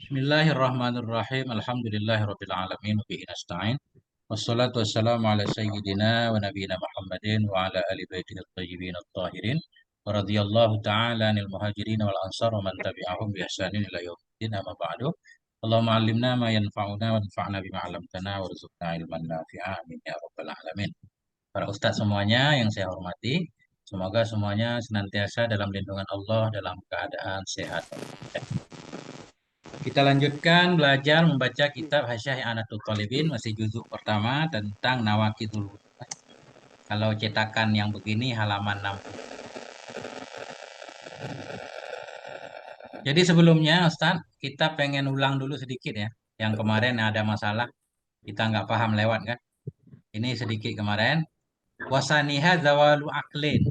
Bismillahirrahmanirrahim. Alhamdulillahirabbil alamin wa bihi nasta'in. Wassalatu wassalamu ala sayyidina wa nabiyina Muhammadin wa ala ali baitihi thayyibin at-tahirin. Wa radhiyallahu ta'ala 'anil muhajirin wal ansar wa man tabi'ahum bi ihsanin ila yaumiddin amma ba'du. Allahumma 'allimna ma yanfa'una wa anfa'na bima 'allamtana warzuqna ilman nafi'a. Amin ya rabbal alamin. Para ustaz semuanya yang saya hormati, semoga semuanya senantiasa dalam lindungan Allah dalam keadaan sehat. Kita lanjutkan belajar membaca kitab Hasyiah I'anatul Talibin, masih juzuk pertama tentang Nawaqidul Wudu. Kalau cetakan yang begini halaman 60. Jadi sebelumnya Ustaz, kita pengen ulang dulu sedikit ya. Yang kemarin ada masalah, kita nggak paham lewat kan. Ini sedikit kemarin. Wasaniha zawalu aklin.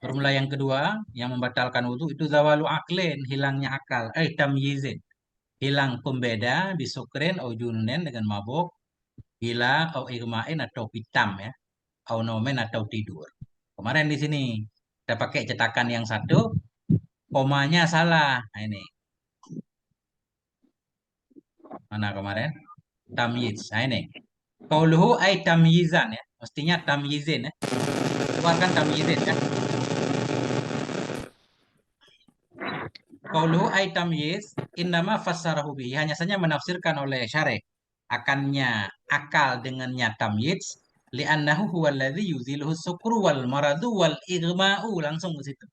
Formula yang kedua yang membatalkan wudhu itu zawalu aklin, hilangnya akal. Tamyizin. Hilang pembeda bisukrin au jununin dengan mabuk. Gila au igmain atau pitam ya, au nomen atau tidur. Kemarin di sini kita pakai cetakan yang satu, komanya salah. Nah ini mana kemarin? Tamyiz. Nah ini. Qauluhu ay tamyizan ya. Mestinya tamyizin ya. Keluarkan tamyizin ya. Qauluhu ay tamyiz innama fassarahu bihi. Hanya saja menafsirkan oleh syarih akannya akal dengannya tamyiz li'annahu huwallazi yuziluhu sukru wal maradu wal igma'u, langsung ke situ.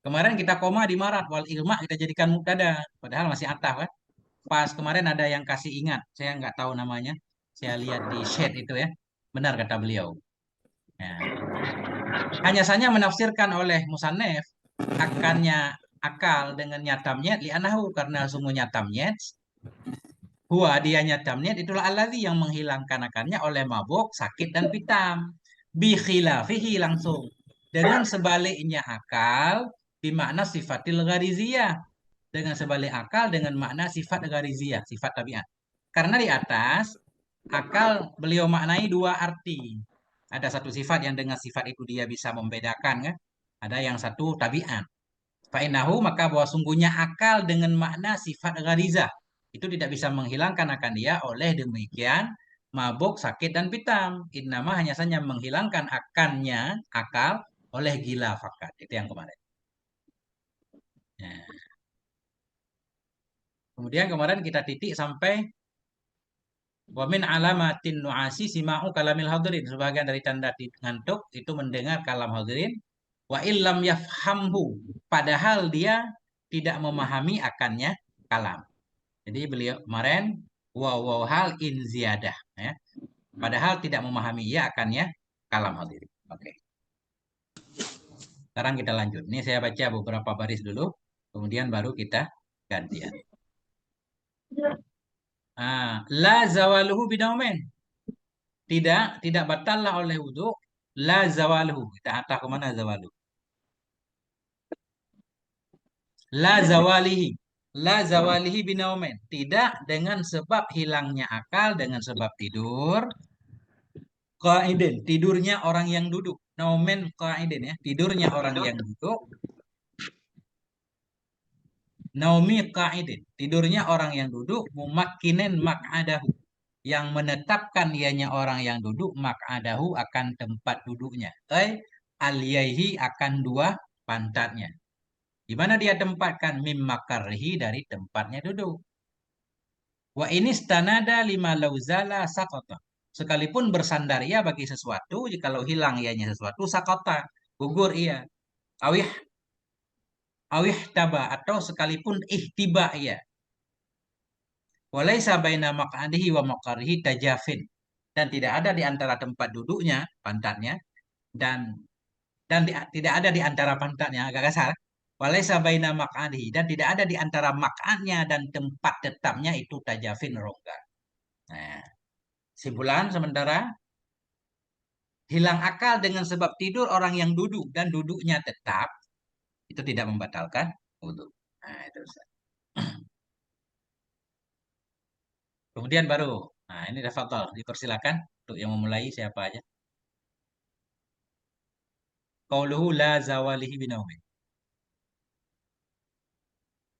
Kemarin kita koma di marat, wal ilma kita jadikan mubtada, padahal masih ataf kan. Pas kemarin ada yang kasih ingat, saya nggak tahu namanya. Saya lihat di chat itu ya. Benar kata beliau. Ya. Hanya saja menafsirkan oleh musannef akannya akal dengan nyatamnya li'anahu, karena sungguhnya tamnya huwa dianya tamnya itulah alladzi yang menghilangkan akannya oleh mabuk, sakit dan pitam. Bi khilafihi langsung. Dengan sebaliknya akal bimakna sifatil ghariziyah, dengan sebalik akal dengan makna sifat ghariziyah, sifat tabiat. Karena di atas akal beliau maknai dua arti. Ada satu sifat yang dengan sifat itu dia bisa membedakan kan? Ada yang satu tabiat. Fa'inahu maka bahwa sungguhnya akal dengan makna sifat gharizah itu tidak bisa menghilangkan akan dia, oleh demikian mabuk, sakit dan pitam. Innama hanya saja menghilangkan akannya akal oleh gila fakat. Itu yang kemarin. Nah, kemudian kemarin kita titik sampai wa min alamatin nu'asi sima'u kalamil hadirin. Sebagian dari tanda ngantuk itu mendengar kalam hadirin. Wa illam yafhamhu. Padahal dia tidak memahami akannya kalam. Jadi beliau kemarin waw hal in ziyadah ya. Padahal tidak memahami ia akannya kalam hadirin. Oke. Sekarang kita lanjut. Ini saya baca beberapa baris dulu, kemudian baru kita gantian. La zawaluhu bidaumen. Tidak batallah oleh wudhu. La zawaluhu. Kita atah kemana zawaluhu? La zawalihi. La zawalihi binaumen. Tidak dengan sebab hilangnya akal, dengan sebab tidur. Qaidin. Tidurnya orang yang duduk. Naumen qaidin ya. Tidurnya orang yang duduk. Naumi qaidin. Tidurnya orang yang duduk. Mumakkinin mak'adahu. Yang menetapkan ianya orang yang duduk mak'adahu akan tempat duduknya. Aliyaihi akan dua pantatnya. Di mana dia tempatkan mim makarhi dari tempatnya duduk. Wa ini stanada lima lauzala sakota. Sekalipun bersandar ia bagi sesuatu, jikalau hilang ianya sesuatu sakota, gugur ia. Awih awih taba atau sekalipun ihtiba ia. Walaisa baina maq'adihi wa maqarihi tajafin. Dan tidak ada di antara tempat duduknya, pantatnya, dan tidak ada di antara pantatnya, agak kasar. Walaisa baina maq'adihi, dan tidak ada di antara maq'adnya dan tempat tetapnya itu tajafin, rongga. Nah, simpulan sementara hilang akal dengan sebab tidur orang yang duduk dan duduknya tetap itu tidak membatalkan wudhu. Nah, itu. Kemudian baru, nah ini tafadhol, dipersilakan untuk yang memulai siapa aja. Qauluhu la zawalihi binaumin.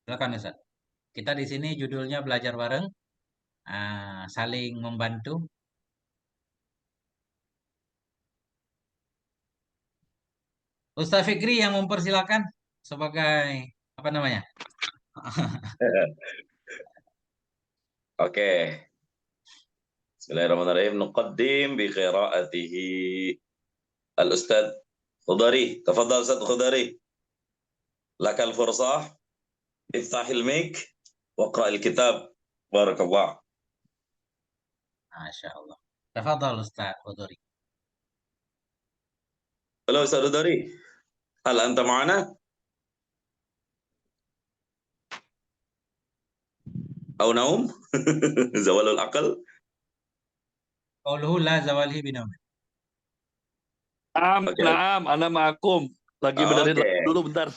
Silakan Ustaz. Kita di sini judulnya belajar bareng, saling membantu. Ustaz Fikri yang mempersilakan sebagai apa namanya? Oke. Bismillahirrahmanirrahim. Nuqaddim bi qiraatihi al-Ustaz Khudari. Tafadhal Ustaz Khudari. Lakal fursah. Iftahil mic. Waqra al-kitab. Barakallah. Masya Allah. Tafadhal Ustaz Khuduri. Halo Ustaz Khudari. Hal anta ma'ana? Au naum? Zawalul aqal? Qauluhu la zawalhi binaum. Naam, Oke. naam, ana ma'akum. Lagi benerin Oke. dulu bentar.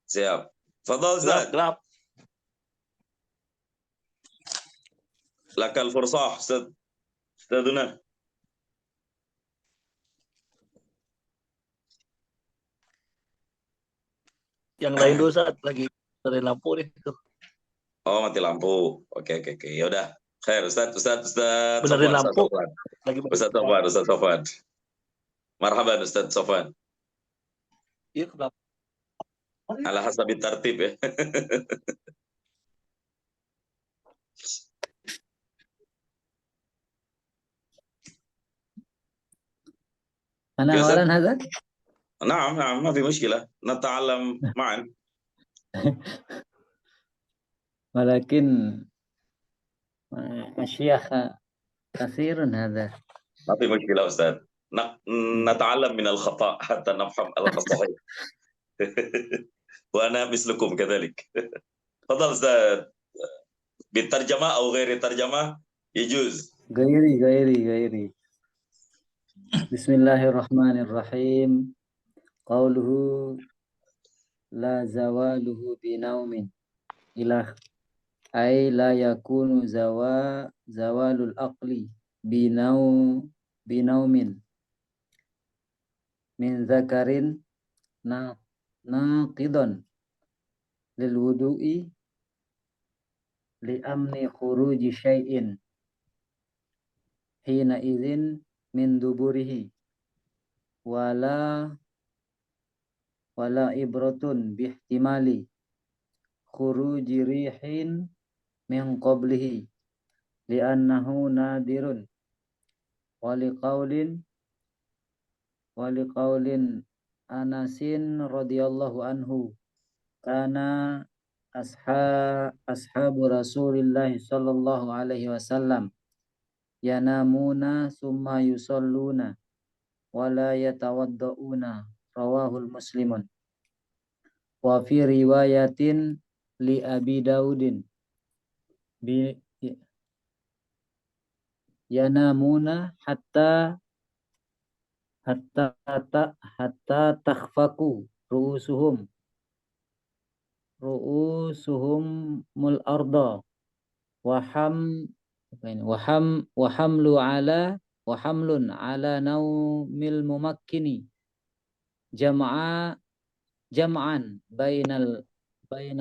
Siap. Fadhal Gelap, Ustaz. gelap. Lakal fursah Ustaz. Ustazuna. Yang lain dulu saat lagi benerin lampu nih. Tuh. Oh, mati lampu. Oke, oke, oke. Ya udah. Khair, Ustaz Benerin Sofwan, Ustaz lampu. Sofwan. Lagi Ustaz Sofwan, Ustaz Sofwan. Marhaban Ustaz Sofwan. Iya, gelap. Ala hasabi tartib ya. أنا يا أستاذ أولا هذا نعم نعم ما في مشكلة نتعلم معا. ولكن الشيخ كثير هذا ما في مشكلة أستاذ نتعلم من الخطأ حتى نفهم الصحيح. وأنا مثلكم كذلك. تفضل أستاذ بالترجمة أو غير الترجمة يجوز. غيري بسم الله الرحمن الرحيم قوله لا زواله بنوم إلى أي لا يكون زوال العقل بنوم من ذكر ناقضا للوضوء لأمن خروج شيء حينئذ من دبره ولا عبرة باحتمال خروج ريح من قبله لأنه نادر ولقول أنس رضي الله عنه كان أصحاب رسول الله صلى الله عليه وسلم ينامون ثم يصلون ولا يتوضؤون رواه المسلم وفي رواية لأبي داود ينامون حتى تخفق رؤوسهم الأرض وحمل على نوم الممكن جمعا بين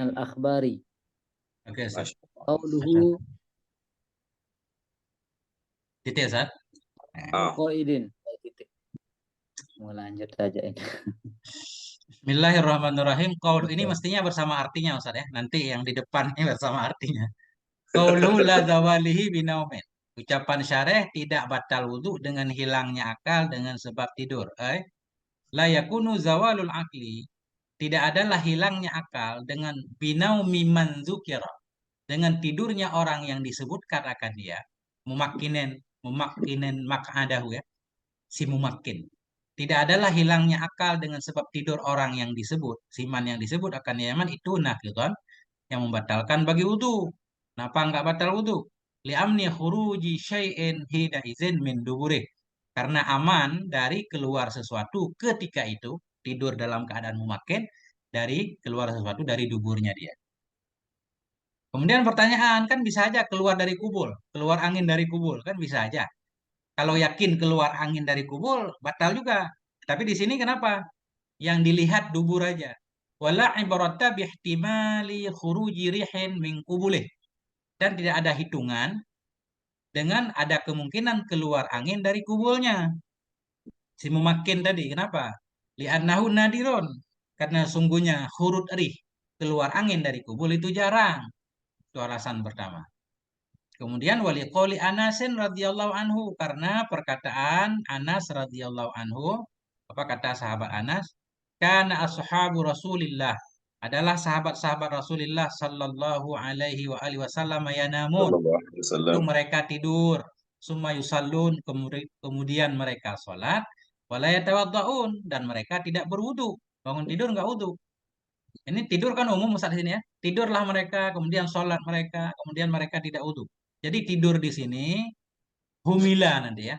الأخبار. Oke, Ustaz. قوله Titik, Ustaz. qaidin. Mau lanjut saja ini. Bismillahirrahmanirrahim. Qaul ini mestinya bersama artinya, Ustaz ya. Nanti yang di depan ini bersama artinya. Qauluhu la zawalihi binaumin. Ucapan syareh tidak batal wudhu dengan hilangnya akal dengan sebab tidur. La yakunu zawalul akli. Tidak adalah hilangnya akal dengan binaumi man dzukira. Dengan tidurnya orang yang disebutkan akan dia. Mumakkinen mak'adahu ya. Si mumakkin. Tidak adalah hilangnya akal dengan sebab tidur orang yang disebut. Siman yang disebut akan Yaman itu nakidhan yang membatalkan bagi wudhu. Kenapa nggak batal wudhu? Li'amni khuruji syai'in hina izin min duburih. Karena aman dari keluar sesuatu ketika itu, tidur dalam keadaan mumakin, dari keluar sesuatu dari duburnya dia. Kemudian pertanyaan, kan bisa aja keluar dari kubul, keluar angin dari kubul, kan bisa aja. Kalau yakin keluar angin dari kubul, batal juga. Tapi di sini kenapa? Yang dilihat dubur aja. Wala ibarata bihtimali khuruji rihin min qubulih. Dan tidak ada hitungan dengan ada kemungkinan keluar angin dari kubulnya. Si memakin tadi, kenapa? Li'annahu nadirun. Karena sungguhnya hurut rih, keluar angin dari kubul itu jarang. Itu alasan pertama. Kemudian wali qoli Anasin radhiyallahu anhu, karena perkataan Anas radhiyallahu anhu, apa kata sahabat Anas? Kana ashabu Rasulillah, adalah sahabat-sahabat Rasulullah sallallahu alaihi wa alihi wasallam yanamun. Sallallahu alaihi wasallam. Itu mereka tidur, summa yusallun, kemudian mereka sholat, wala yatawaddaun, dan mereka tidak berwudu. Bangun tidur nggak wudu. Ini tidur kan umum Ustaz di sini ya. Tidurlah mereka, kemudian sholat mereka, kemudian mereka tidak wudu. Jadi tidur di sini humila nanti ya,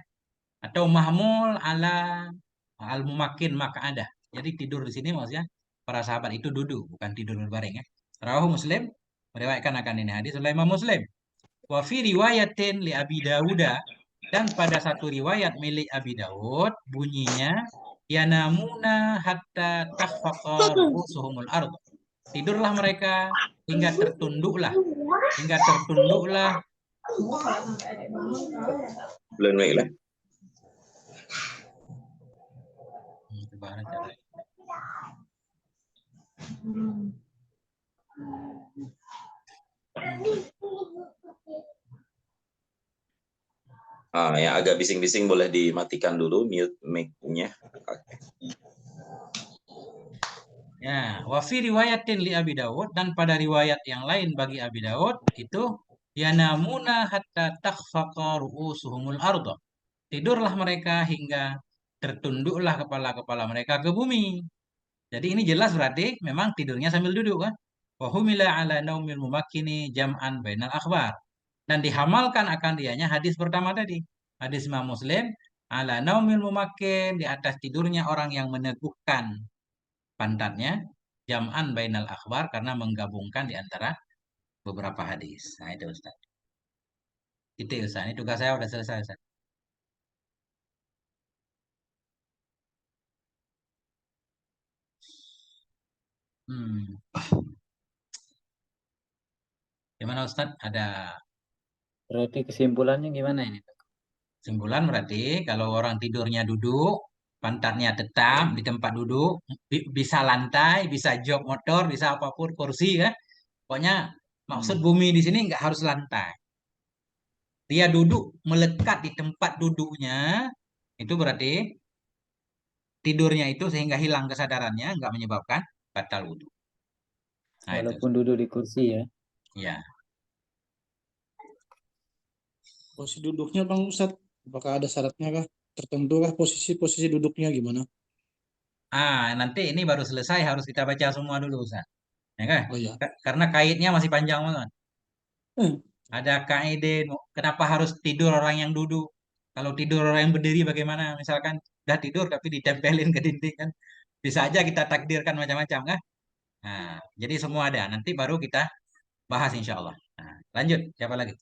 atau mahmul ala al mumakin maka ada. Jadi tidur di sini maksudnya para sahabat itu duduk, bukan tidur berbaring ya. Rawahu Muslim meriwayatkan akan ini hadis oleh Imam Muslim. Wa fi riwayatin li Abi Dawuda, dan pada satu riwayat milik Abi Dawud bunyinya yanamuna hatta takhfaqa ru'usuhumul ardh. Tidurlah mereka hingga tertunduklah Belum lagi lah. Yang agak bising-bising boleh dimatikan dulu mute mic-nya. Ya, wa fi riwayatin li Abi Dawud, dan pada riwayat yang lain bagi Abi Dawud itu yanamuna hatta takhfaqa ru'usuhumul ardh. Tidurlah mereka hingga tertunduklah kepala-kepala mereka ke bumi. Jadi ini jelas berarti memang tidurnya sambil duduk kan? Wa humila ala naumil mumakkini jam'an bainal akhbar. Dan dihamalkan akan dianya hadis pertama tadi. Hadis Imam Muslim, ala naumil mumakkin, di atas tidurnya orang yang meneguhkan pantatnya, jam'an bainal akhbar, karena menggabungkan di antara beberapa hadis. Nah itu Ustaz. Itu Ustaz, ini tugas saya udah selesai Ustaz. Gimana Ustaz? Ada Berarti kesimpulannya gimana ini? kesimpulan berarti kalau orang tidurnya duduk, pantatnya tetap di tempat duduk, bisa lantai, bisa jok motor, bisa apapun, kursi kan. Pokoknya maksud bumi di sini nggak harus lantai. Dia duduk melekat di tempat duduknya, itu berarti tidurnya itu sehingga hilang kesadarannya, nggak menyebabkan batal wudhu. Nah, Walaupun duduk di kursi ya. Ya. Posisi duduknya Bang Ustadz, apakah ada syaratnya kah? Tertentu kah posisi duduknya gimana? Nanti ini baru selesai harus kita baca semua dulu Ustaz. Ya kan? Oh ya. Karena kaidnya masih panjang banget. Ada kaidah kenapa harus tidur orang yang duduk. Kalau tidur orang yang berdiri bagaimana? Misalkan udah tidur tapi ditempelin ke dinding kan. Bisa aja kita takdirkan macam-macam kan? Nah, jadi semua ada. Nanti baru kita bahas insya Allah. Nah, lanjut. Siapa lagi?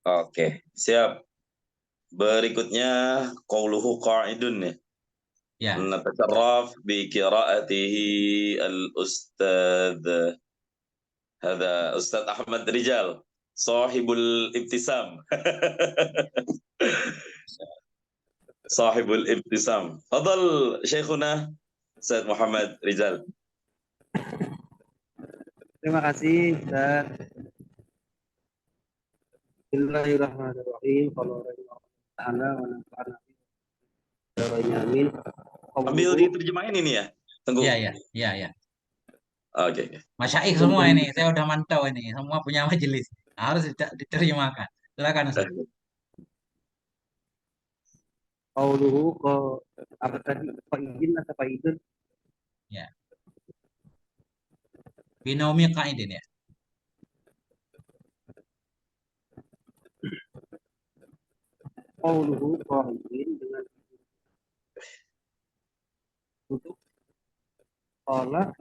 Oke, siap. Berikutnya qauluhu qa'idun ya. Ya. Natasyarraf bi qira'atihi al-ustadz هذا أستاذ أحمد رجال صاحب الابتسام صاحب الابتسام تفضل شيخنا أستاذ محمد رجال. Terima kasih Ustaz. Bismillahirrahmanirrahim. Kalau ta'ala wa nafa'ana amin. Ambil diterjemahin ini ya. Tunggu. Iya. Oke. Masyaikh semua ini, saya udah mantau ini, semua punya majelis. Harus diterjemahkan. Silakan Ustaz. Qauluhu apa tadi? Fa'idin atau fa'idun? Ya. Binomi qaidin ya. Qauluhu qa'idin dengan untuk qala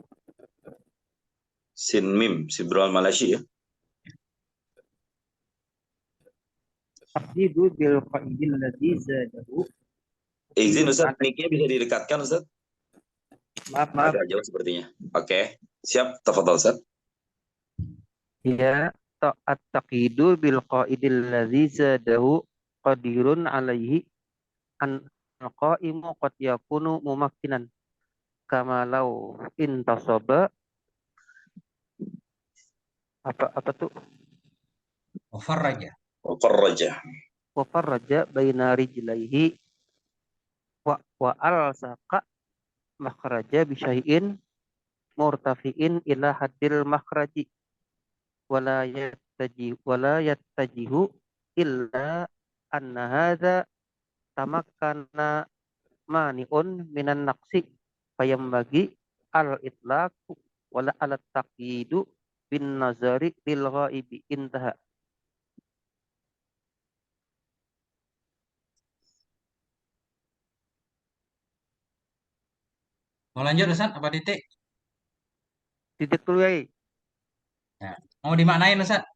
Sin mim Sibral Malashi ya. taqdidu bil fa'idin alladhi zadahu. Izin Ustaz, mic-nya bisa didekatkan Ustaz. Maaf. Agak jauh sepertinya. Oke, siap. Tafadhol, Ustaz. Ya, at-taqidu bil qaidil ladzi zadahu qadirun alaihi an qaimu qad yakunu mumakkinan kama law intasaba apa tuh Wafarraja. Qarraja. wa farraja baina rijlaihi wa alsaqa makhraja bi syai'in murtafi'in ila haddil makhraji wala yattajihu illa anna hadza tamakkana mani'un minan naqsi fayambagi al itlaqu wala al taqidu bin nazari lil ghaibi intaha. Mau lanjut Ustaz apa titik? Titik dulu ya. Ya. Mau dimaknain Ustaz?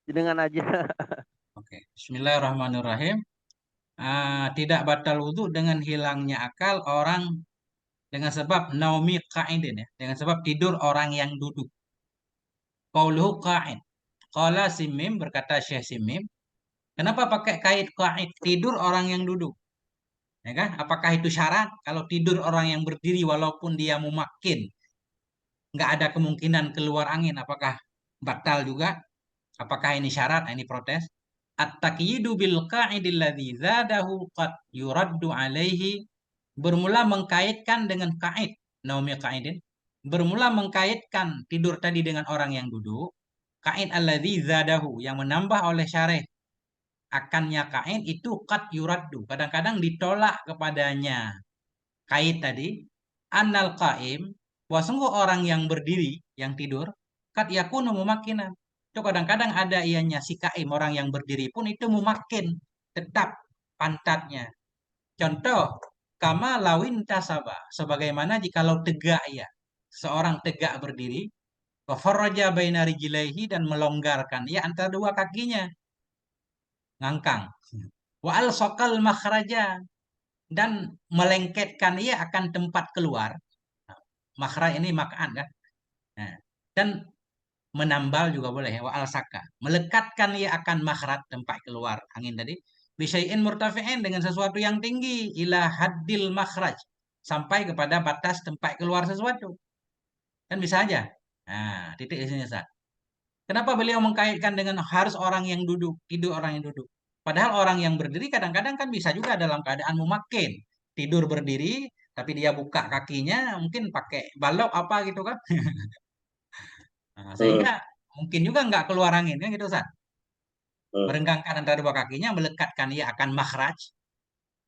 Dengan aja. Oke. Bismillahirrahmanirrahim. Tidak batal wudhu dengan hilangnya akal orang dengan sebab naumi qa'idin, ya, dengan sebab tidur orang yang duduk. Qauluhu qa'id. Qala Simim, berkata Syekh Simim, kenapa pakai kait qa'id, tidur orang yang duduk? Ya kan? Apakah itu syarat? Kalau tidur orang yang berdiri walaupun dia mumakkin, nggak ada kemungkinan keluar angin, apakah batal juga? Apakah ini syarat? Ini protes. At-taqyidu bil qa'idil ladzi zadahu qad yuraddu alaihi, bermula mengkaitkan dengan kait naumi qaidin, bermula mengkaitkan tidur tadi dengan orang yang duduk. Kait alladzi zadahu, yang menambah oleh syarih akannya kait itu qad yuraddu, kadang-kadang ditolak kepadanya kait tadi. Annal qaim, bahwa sungguh orang yang berdiri yang tidur qad yakunu mumakkinan, itu kadang-kadang ada ianya si kaim, orang yang berdiri pun itu mumakkin, tetap pantatnya. Contoh, kama lawin tasaba, sebagaimana jikalau tegak ya, seorang tegak berdiri, wa farraja baina rijlaihi, dan melonggarkan ya antara dua kakinya, ngangkang. Wa al sokal makhraja, dan melengketkan ia akan tempat keluar. Makhraj ini makan kan. Nah, dan menambal juga boleh ya, wa al saka, melekatkan ia akan makhraj, tempat keluar angin tadi, bisyai'in murtafi'in, dengan sesuatu yang tinggi, ila haddil makhraj, sampai kepada batas tempat keluar sesuatu. Kan bisa aja. Nah, titik di sini Ustaz. Kenapa beliau mengkaitkan dengan harus orang yang duduk, tidur orang yang duduk? Padahal orang yang berdiri kadang-kadang kan bisa juga dalam keadaan mumakkin, tidur berdiri, tapi dia buka kakinya, mungkin pakai balok apa gitu kan. Nah, sehingga mungkin juga nggak keluar angin, kan gitu Ustaz. Merenggangkan antara dua kakinya, melekatkan ia akan makhraj,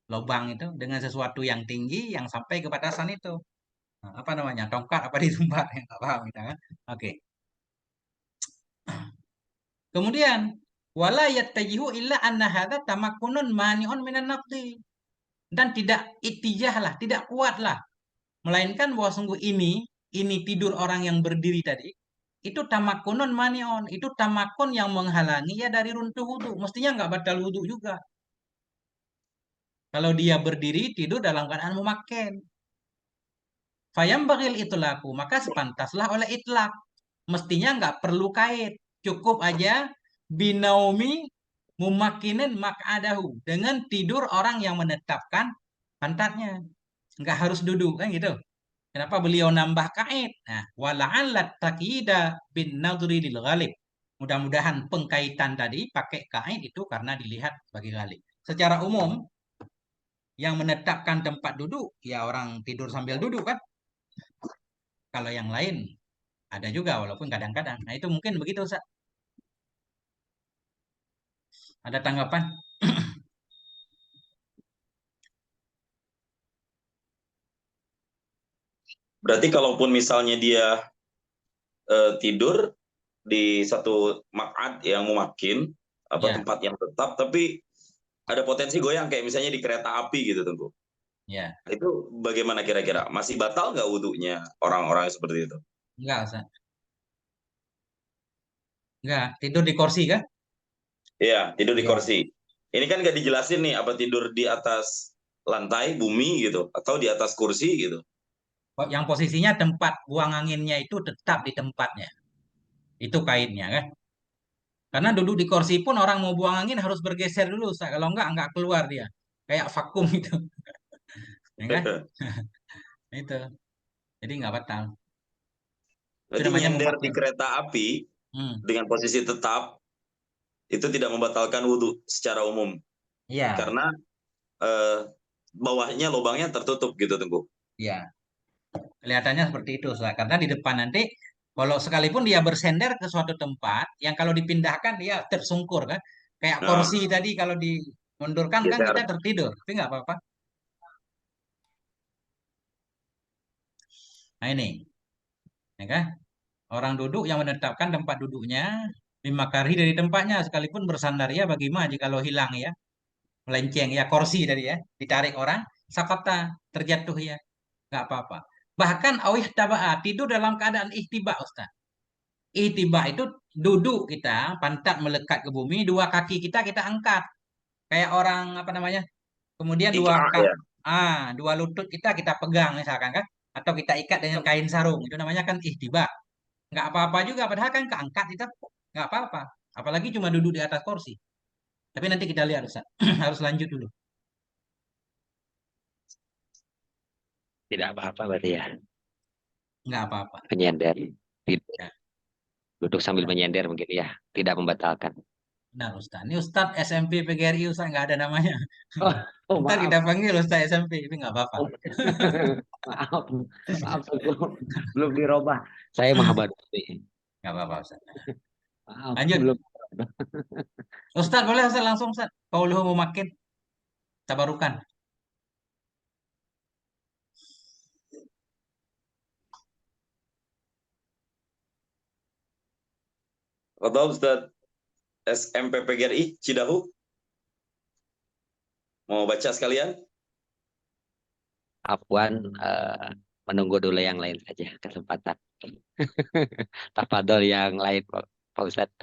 lubang itu, dengan sesuatu yang tinggi, yang sampai ke batasan itu. Nah, apa namanya? Tongkat apa ditumbar? Ya, nggak paham kita kan. Oke. Kemudian wala yattajihu illa anna hadza tamakkunun mani'un minan naqdi, dan tidak itijahlah, tidak kuatlah, melainkan bahwa sungguh ini tidur orang yang berdiri tadi itu tamakkunun mani'un, itu tamakun yang menghalangi ya dari runtuh wudu. Mestinya nggak batal wudu juga kalau dia berdiri tidur dalam keadaan mumakkin. Fayam bagil itlaqu, maka sepantaslah oleh itlaq. Mestinya nggak perlu kait, cukup aja binaumi mumakkinin mak'adahu, dengan tidur orang yang menetapkan pantatnya, nggak harus duduk kan gitu. Kenapa beliau nambah kait? Nah, wala'allat taqyida bin nadri lil ghalib, mudah-mudahan pengkaitan tadi pakai kait itu karena dilihat sebagai ghalib. Secara umum yang menetapkan tempat duduk ya orang tidur sambil duduk kan. Kalau yang lain ada juga walaupun kadang-kadang. Nah, itu mungkin begitu Ustaz. Ada tanggapan? Berarti kalaupun misalnya dia tidur di satu mak'ad yang mumakkin, apa Ya. tempat yang tetap, tapi ada potensi goyang kayak misalnya di kereta api gitu Tengku. Ya, Itu bagaimana kira-kira? Masih batal nggak wudhunya orang-orang seperti itu? enggak Ustaz. Enggak, tidur di kursi kan? Iya, tidur di Ya. kursi. Ini kan nggak dijelasin nih apa tidur di atas lantai, bumi gitu, atau di atas kursi gitu. Yang posisinya tempat buang anginnya itu tetap di tempatnya. Itu kaidnya kan. Karena duduk di kursi pun orang mau buang angin harus bergeser dulu, Ustaz. Kalau enggak keluar dia. Kayak vakum itu. Ya kan? Itu. Jadi nggak batal. Itu Berarti namanya nyender di mufakkir. kereta api Hmm. dengan posisi tetap itu tidak membatalkan wudhu secara umum. Iya, Karena bawahnya lubangnya tertutup gitu, Tengku. iya. Kelihatannya seperti itu, Ustaz. Karena di depan nanti kalau sekalipun dia bersender ke suatu tempat yang kalau dipindahkan dia tersungkur kan. Kayak Nah, kursi tadi kalau dimundurkan kan geser. kita tertidur, tapi nggak apa-apa. Nah ini, ya kan? Orang duduk yang menetapkan tempat duduknya dimakari dari tempatnya sekalipun bersandar ya bagaimana jika kalau hilang ya melenceng ya kursi tadi ya ditarik orang sakota terjatuh ya nggak apa-apa. Bahkan awih tabaa tidur dalam keadaan ihtiba Ustaz. Ihtiba itu duduk kita pantat melekat ke bumi dua kaki kita angkat kayak orang apa namanya kemudian Ikra ya. dua lutut kita pegang misalkan kan atau kita ikat dengan kain sarung itu namanya kan ihtiba. Nggak apa-apa juga padahal kan keangkat itu nggak apa-apa apalagi cuma duduk di atas kursi tapi nanti kita lihat Ustaz. Harus lanjut dulu. Tidak apa-apa berarti ya. Nggak apa-apa Menyender. ya, Duduk sambil menyender mungkin ya. Tidak membatalkan. benar Ustaz ini Ustaz SMP PGRI Ustaz nggak ada namanya. Oh, Ntar maaf. kita panggil Ustaz SMP tapi nggak apa-apa. Maaf. Maaf. Belum dirubah. Saya Mahabad. Nggak apa-apa Ustaz. Maaf. Lanjut Belum. Ustaz boleh Ustaz langsung Ustaz qauluhu mumakkin tabarukan. Atau Ustaz SMP PGRI Cidahu mau baca sekalian? Afwan, menunggu dulu yang lain saja kesempatan. Tafadhol yang lain Pak Ustadz.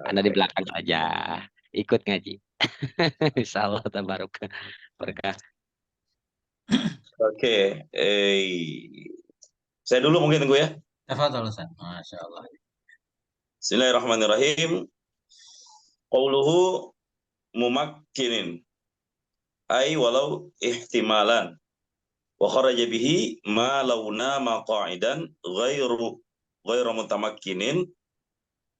Anda di belakang saja. Ikut ngaji. Insya Allah tabaruk berkah. Oke. Saya dulu mungkin Tengku ya. Tafadhol Ustaz. Masya Allah. Bismillahirrahmanirrahim. Qauluhu mumakkinin. Ay walau ihtimalan. Wa kharaja bihi ma launa ma qa'idan ghairu mutamakkinin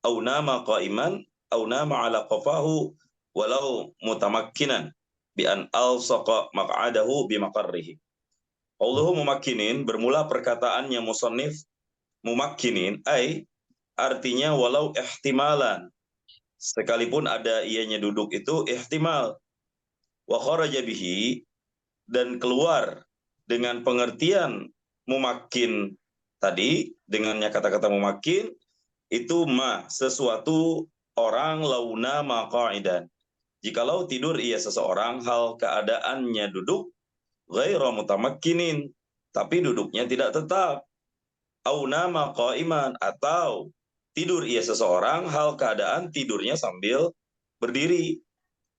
aw nama qa'iman aw nama ala qafahu walau mutamakkinan bi an alsaqa maq'adahu bi maqarrihi. Qauluhu mumakkinin bermula perkataannya musannif mumakkinin ay artinya walau ihtimalan sekalipun ada ianya duduk itu ihtimal wa kharaja bihi dan keluar dengan pengertian mumakkin tadi dengannya kata-kata mumakkin itu sesuatu orang launa maqaidan jikalau tidur ia seseorang hal keadaannya duduk ghairu mutamakkinin tapi duduknya tidak tetap au nama qaiman atau tidur ia seseorang hal keadaan tidurnya sambil berdiri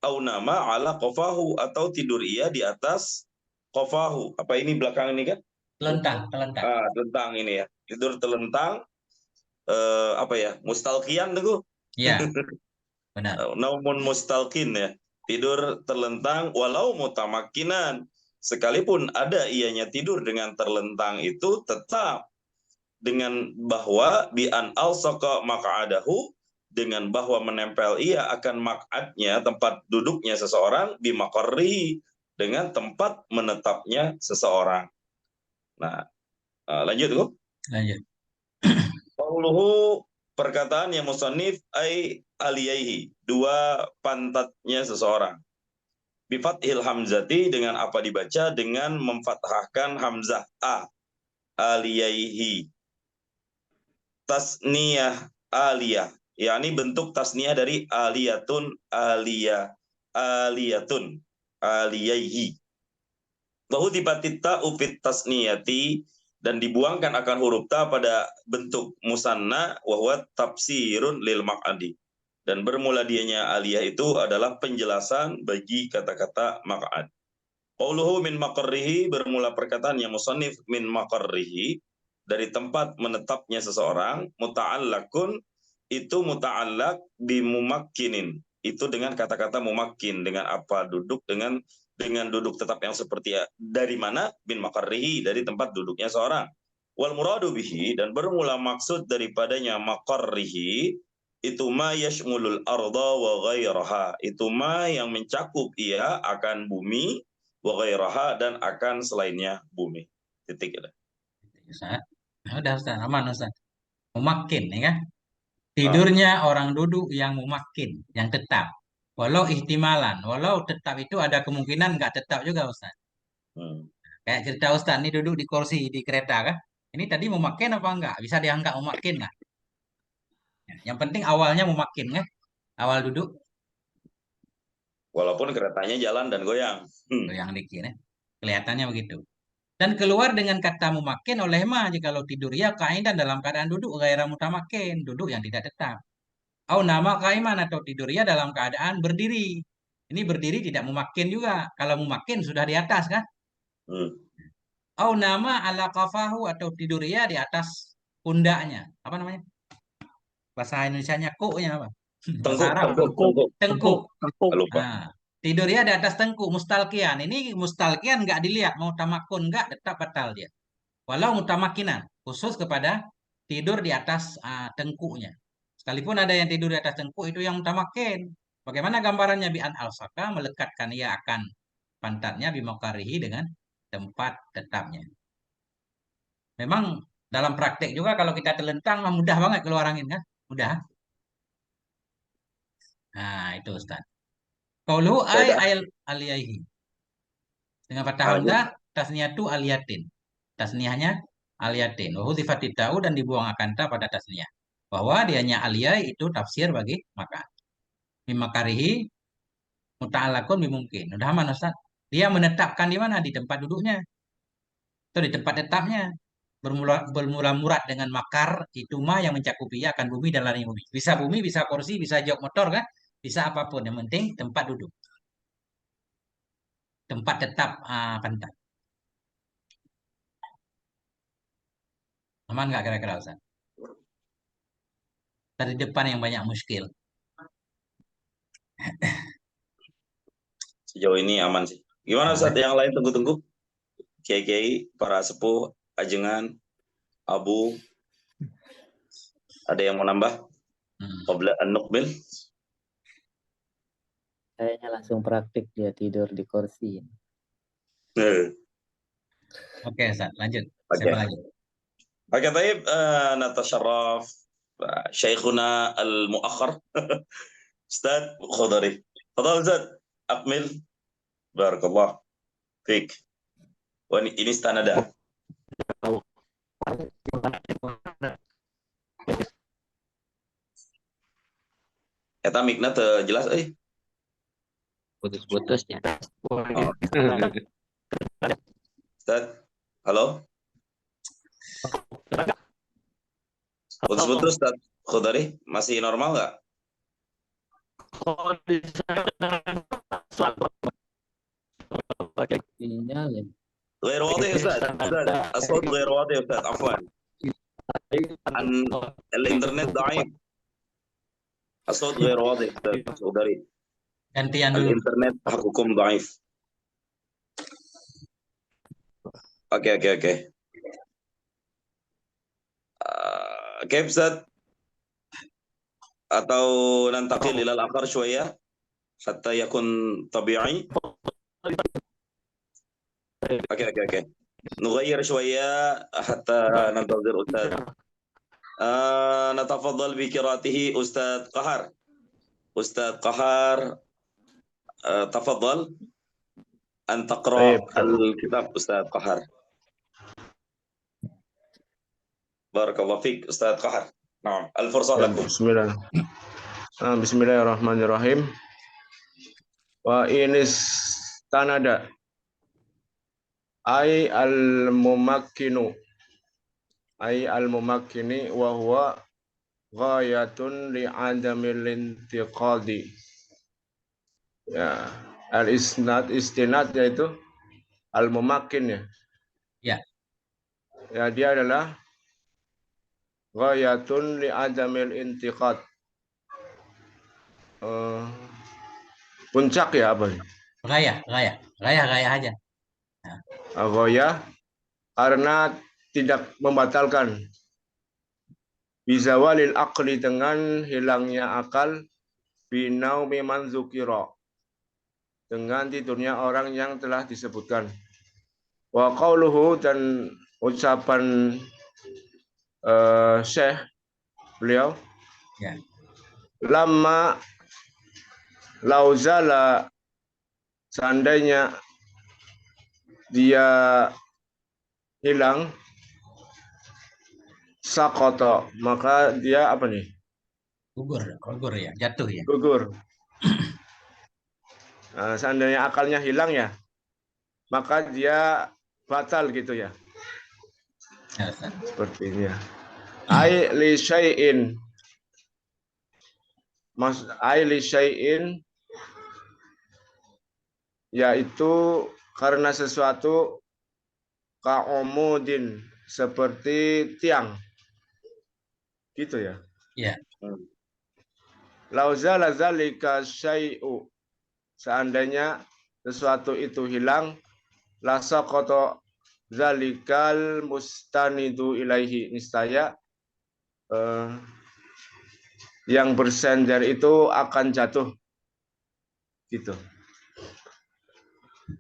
au nama ala qafahu atau tidur ia di atas qafahu. Apa ini belakang ini kan? Telentang. Telentang ini ya. Tidur telentang apa ya? Mustalqiyan Teguh. Iya. Benar. Naumun mustalqin ya. Tidur terlentang walau mutamakkinan. Sekalipun ada ianya tidur dengan terlentang itu tetap dengan bahwa bi an alsaqa maq'adahu dengan bahwa menempel ia akan maq'adnya tempat duduknya seseorang bi maqarrihi dengan tempat menetapnya seseorang. Nah, lanjut Tuh. Lanjut. Qauluhu perkataan yang musannif ai aliyaihi dua pantatnya seseorang. Bifathil hamzati dengan apa dibaca dengan memfathahkan hamzah a aliyaihi. Tasniyah aliyah yakni bentuk tasniyah dari aliyatun aliyatun aliyaihi. Lahu dipatita upit tasniyati dan dibuangkan akan huruf ta pada bentuk musanna wahwa tafsirun lil maq'adi dan bermula dianya aliyah itu adalah penjelasan bagi kata-kata maq'ad. Qauluhu min maqarrihi, bermula perkataannya musannif min maqarrihi, dari tempat menetapnya seseorang, muta'allakun, itu muta'allak bimumakkinin. Itu dengan kata-kata mumakkin, dengan apa? Duduk dengan duduk tetap yang seperti dari mana? Min maqarrihi, dari tempat duduknya seorang. Wal muradu bihi, dan bermula maksud daripadanya maqarrihi, itu ma yashmulul arda wa ghairaha, itu ma yang mencakup ia akan bumi, wa ghairaha, dan akan selainnya bumi. Titik ya. Ustaz. Nah, udah Ustaz, aman Ustaz. Mumakkin ya kan? Ah. Tidurnya orang duduk yang mumakkin, yang tetap. Walau ihtimalan, walau tetap itu ada kemungkinan nggak tetap juga Ustaz. Kayak cerita Ustaz ini duduk di kursi di kereta kan? Ini tadi mumakkin apa enggak? Bisa dianggap mumakkin nggak? Yang penting awalnya mumakkin kan? Awal duduk Walaupun keretanya jalan dan goyang. goyang dikit ya. Kelihatannya begitu. Dan keluar dengan kata mumakkin oleh ma jikalau tidur ya kaidan dalam keadaan duduk gairah mutamakin, duduk yang tidak tetap. Au nama kaiman atau tidur ya dalam keadaan berdiri. Ini berdiri tidak mumakkin juga. Kalau mumakkin sudah di atas kan? Au nama ala kafahu atau tidur ya di atas pundaknya. Apa namanya? Bahasa Indonesianya koknya apa? Bahasa Arab. Tengkuk. Lupa. Nah, tidur ya di atas tengkuk mustalkian. Ini mustalkian nggak dilihat mau tamakun nggak tetap batal dia. Walau mutamakinan khusus kepada tidur di atas tengkuknya. Sekalipun ada yang tidur di atas tengkuk itu yang mutamakin. Bagaimana gambarannya bi'an al-saka melekatkan ia akan pantatnya bimokarihi dengan tempat tetapnya. Memang dalam praktek juga kalau kita telentang mudah banget keluar angin kan? Mudah. Nah, itu Ustaz. Qauluhu ay aliyaihi. Dengan fathah hamzah tasniyatu aliyatin. Tasniyahnya aliyatin. Wa hudzifatit ta'u dan dibuang akan ta pada tasniyah. Bahwa dianya aliyah itu tafsir bagi makan. Mimakarihi muta'allaqun bimungkin. Udah aman Ustaz. Dia menetapkan di mana? Di tempat duduknya. Atau di tempat tetapnya. Bermula murad dengan makar itu mah yang mencakupi akan bumi dan lain bumi. Bisa bumi, bisa kursi, bisa jok motor kan? Bisa apapun. Yang penting tempat duduk. Tempat tetap pantat. Aman nggak kira-kira Ustaz? Dari depan yang banyak muskil. Sejauh ini aman sih. Gimana Ustaz yang lain tunggu-tunggu? Kiai-kiai, para sepuh, ajengan, abu, ada yang mau nambah? Qabla an-nuqbil? Kayaknya langsung praktik dia tidur di kursi. Oke, Ustaz, lanjut. Oke. Siapa lagi? Oke, baik. Natasharraf Syekhuna al-Muakhar Ustaz Khudari. Fadal Ustaz, akmil. Barakallah fik. Wah, ini istanada. Eta mikna teu jelas euy. Putus-putusnya. Ustaz, halo? Putus-putus Ustaz Khudari, masih normal nggak? Sinyal ya. غير واضح يا استاذ الصوت غير واضح يا استاذ عفوا الانترنت ضعيف الصوت غير واضح استاذ Khudari. Gantian dulu. الانترنت حقكم ضعيف. اوكي كيف استاذ atau ننتقل الى الاخر شويه حتى يكون طبيعي. اوكي نغير شويه حتى ننتظر استاذ. نتفضل بقراءته استاذ قهر تفضل ان تقرا الكتاب استاذ قهر. بارك الله فيك استاذ قهر. نعم الفرصه لكم. Bismillahirrahmanirrahim. Wa inis tanada ay al-mumakkinu wa huwa ghayatun li adamil intiqadi. Ya, al-istinad yaitu Al-mumakkin ya. Ya. Ya, dia adalah ghayatun li adamil intiqad. Puncak ya apa nih? Gaya aja. Ghayah karena tidak membatalkan. Bizawalil aqli dengan hilangnya akal, binaumi man dzukira dengan tidurnya orang yang telah disebutkan. Wa qauluhu dan ucapan Syekh beliau, Ya. lama lauzala seandainya dia hilang, sakoto maka dia apa nih? Gugur ya, jatuh ya. Gugur. Nah, seandainya akalnya hilang ya, maka dia batal gitu ya. Ya, Ustaz. Seperti ini ya. Ai li syai'in. Ai li syai'in yaitu karena sesuatu ka'umudin seperti tiang. Gitu ya. Ya. Lauzala zalika syai'u. Seandainya sesuatu itu hilang, lasaqata zalikal mustanidu ilaihi, niscaya yang bersender itu akan jatuh. Gitu.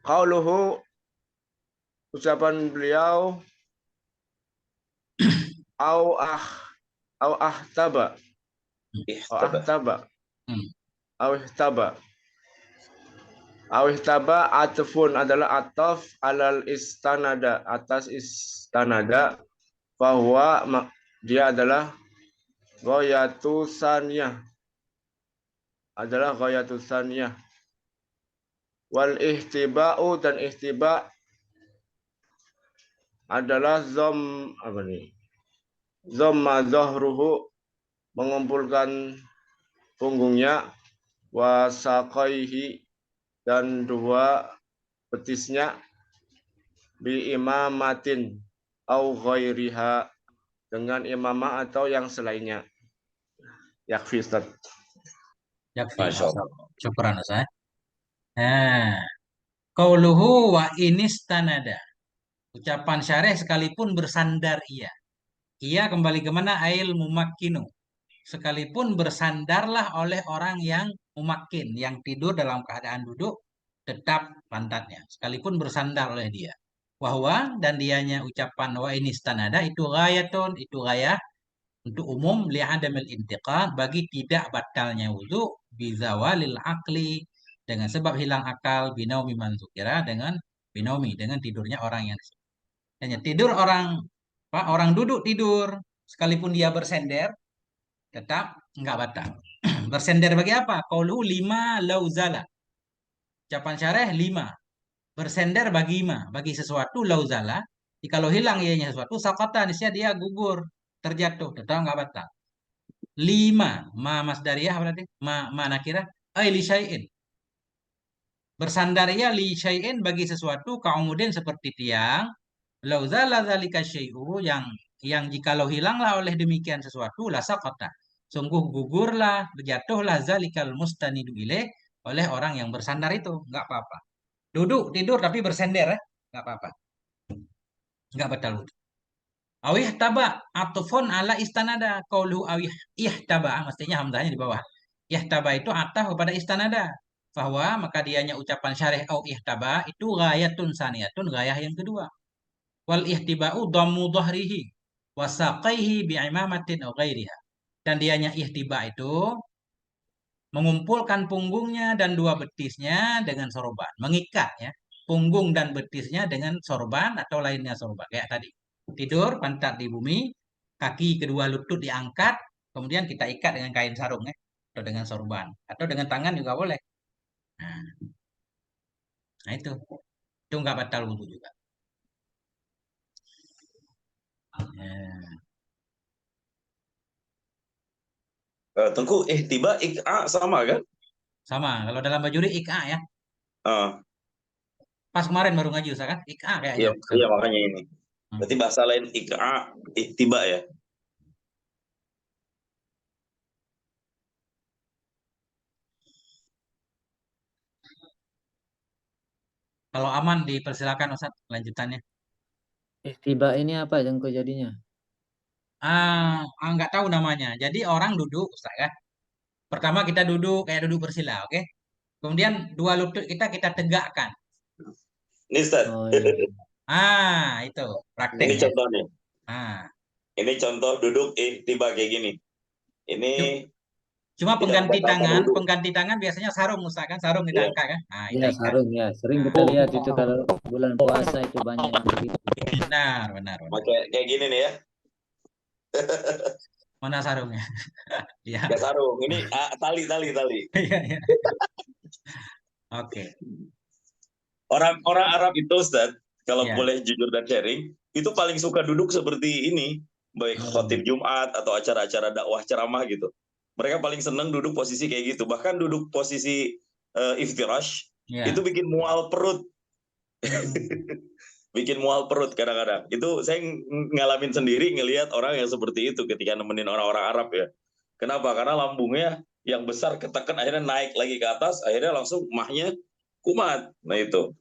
Qauluhu, ucapan beliau, au ahtaba. Ihtaba. Au ihtaba. Au ihtaba atfun adalah ataf alal istanada, atas istanada, bahwa dia adalah ghayatu saniyah. Adalah ghayatu saniyah. Wal ihtiba'u dan ihtiba adalah zamma zahruhu mengumpulkan punggungnya, wasaqaihi dan dua betisnya, bi imamatin au ghairiha dengan imamah atau yang selainnya. Yakfi Ustaz. Yakfi. Masya Allah. Syukran Ustaz. Nah, qauluhu wa inistanada. Ucapan syarih sekalipun bersandar ia. Ia kembali ke mana? Ail mumakkinu. Sekalipun bersandarlah oleh orang yang mumakkin, yang tidur dalam keadaan duduk, tetap pantatnya. Sekalipun bersandar oleh dia. Wahwa dan dianya ucapan wa inistanada itu ghayatun, itu ghayah untuk umum li'adamil intiqad, bagi tidak batalnya wudu bizawalil akli, dengan sebab hilang akal, binaumi man dzukira, dengan binaumi, dengan tidurnya orang yang disebut. Hanya tidur orang duduk tidur, sekalipun dia bersender tetap enggak batal. Bersender bagi apa? Qaulu lima lauzala. Ucapan syarah 5. Bersender bagi sesuatu lauzala. Kalau hilang ianya sesuatu, sakata, niscaya dia gugur, terjatuh, tetap enggak batal. 5. Ma masdariyah berarti? Ma nakirah? Ai li syai'in. Bersandar ia li syai'in bagi sesuatu, kaumudin seperti tiang, lauzala zalika syai'u, yang jikalau hilanglah oleh demikian sesuatu, la saqata, sungguh gugurlah, berjatuhlah zalikal mustanidu ilaih, oleh orang yang bersandar itu, enggak apa-apa. Duduk tidur tapi bersender, enggak apa-apa. Enggak batal wudu. Awih taba atufun ala istanada, qaulu awih ihtaba, mestinya hamzahnya di bawah. Ihtaba itu ataf kepada istanada. Bahwa maka dianya ucapan syarih au ihtaba itu ghayatun saniyatun, gayah yang kedua. Wal ihtiba'u dhammu dhahrihi wa saqaihi bi'imamatin aw ghairiha. Dan dianya ihtiba itu mengumpulkan punggungnya dan dua betisnya dengan sorban, mengikat ya, punggung dan betisnya dengan sorban atau lainnya sorban. Kayak tadi, tidur pantat di bumi, kaki kedua lutut diangkat, kemudian kita ikat dengan kain sarung ya, atau dengan sorban, atau dengan tangan juga boleh. Nah itu nggak batal wudhu juga. Tengku, ihtiba, ik'a sama kan? Sama, kalau dalam bajuri ik'a ya. Pas kemarin baru ngaji Ustaz kan? IKA kayaknya. Iya, Ustaz. iya makanya ini. Berarti bahasa lain ik'a, ittiba ya. Kalau aman dipersilakan Ustaz lanjutannya. Tiba ini apa yang jadinya? Nggak tahu namanya. Jadi orang duduk Ustaz kan. Pertama kita duduk kayak duduk bersila, oke? Kemudian dua lutut kita tegakkan. Ini Ustaz, Oh iya. Itu ini prakteknya. contohnya. Ah, Ini contoh duduk ittiba kayak gini. Ini cuma tidak membatalkan wudu. pengganti tangan biasanya sarung Ustaz kan, sarung kita Iya. angkat kan. Nah, Iya kita ikat. sarung ya. Sering kita lihat itu kalau bulan puasa itu banyak yang begitu. Benar. Pakai kayak gini nih ya. Mana sarungnya? Iya. Kayak sarung. Ini tali. Iya. Oke. Orang Arab itu Ustaz, kalau Iya. boleh jujur dan sharing, itu paling suka duduk seperti ini, baik khotib Jumat atau acara-acara dakwah ceramah gitu. Mereka paling senang duduk posisi kayak gitu. Bahkan duduk posisi iftirash Iya. itu bikin mual perut. Bikin mual perut kadang-kadang. Itu saya ngalamin sendiri ngelihat orang yang seperti itu ketika nemenin orang-orang Arab ya. Kenapa? Karena lambungnya yang besar ketekan akhirnya naik lagi ke atas, akhirnya langsung mahnya kumat. Nah itu.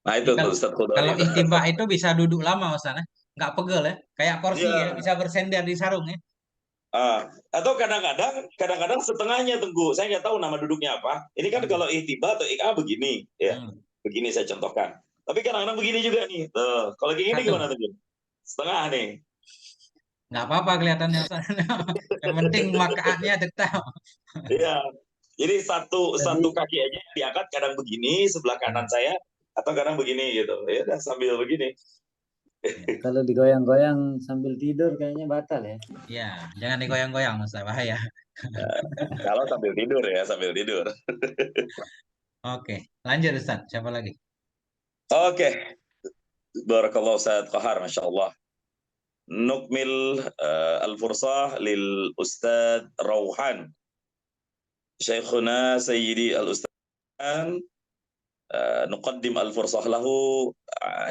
Nah itu tuh Ustaz Kalau Khudari. ittiba itu bisa duduk lama Ustaz, nggak pegel ya, kayak kursi Iya. ya, bisa bersender di sarung ya. Atau kadang-kadang setengahnya Tenggu. Saya nggak tahu nama duduknya apa. Ini kan kalau ittiba atau ik'a begini ya. Begini saya contohkan. Tapi kadang-kadang begini juga nih. Tuh, kalau kayak gini Satu. gimana Tenggu? Setengah nih. Nggak apa-apa kelihatannya Ustaz. Yang penting makaannya tetap. Iya. Jadi satu kaki aja diangkat kadang begini sebelah kanan saya atau kadang begini gitu. Ya udah sambil begini. Kalau digoyang-goyang sambil tidur kayaknya batal ya. Ya, jangan digoyang-goyang Ustaz, bahaya. Kalau sambil tidur ya, sambil tidur. Oke, lanjut Ustaz. Siapa lagi? Oke. Barakallahu Ustaz Qahar, Masya Allah. Nukmil al-fursah lil Ustaz Rauhan. Syekhuna Sayyidi al-Ustaz نقدم الفرصة له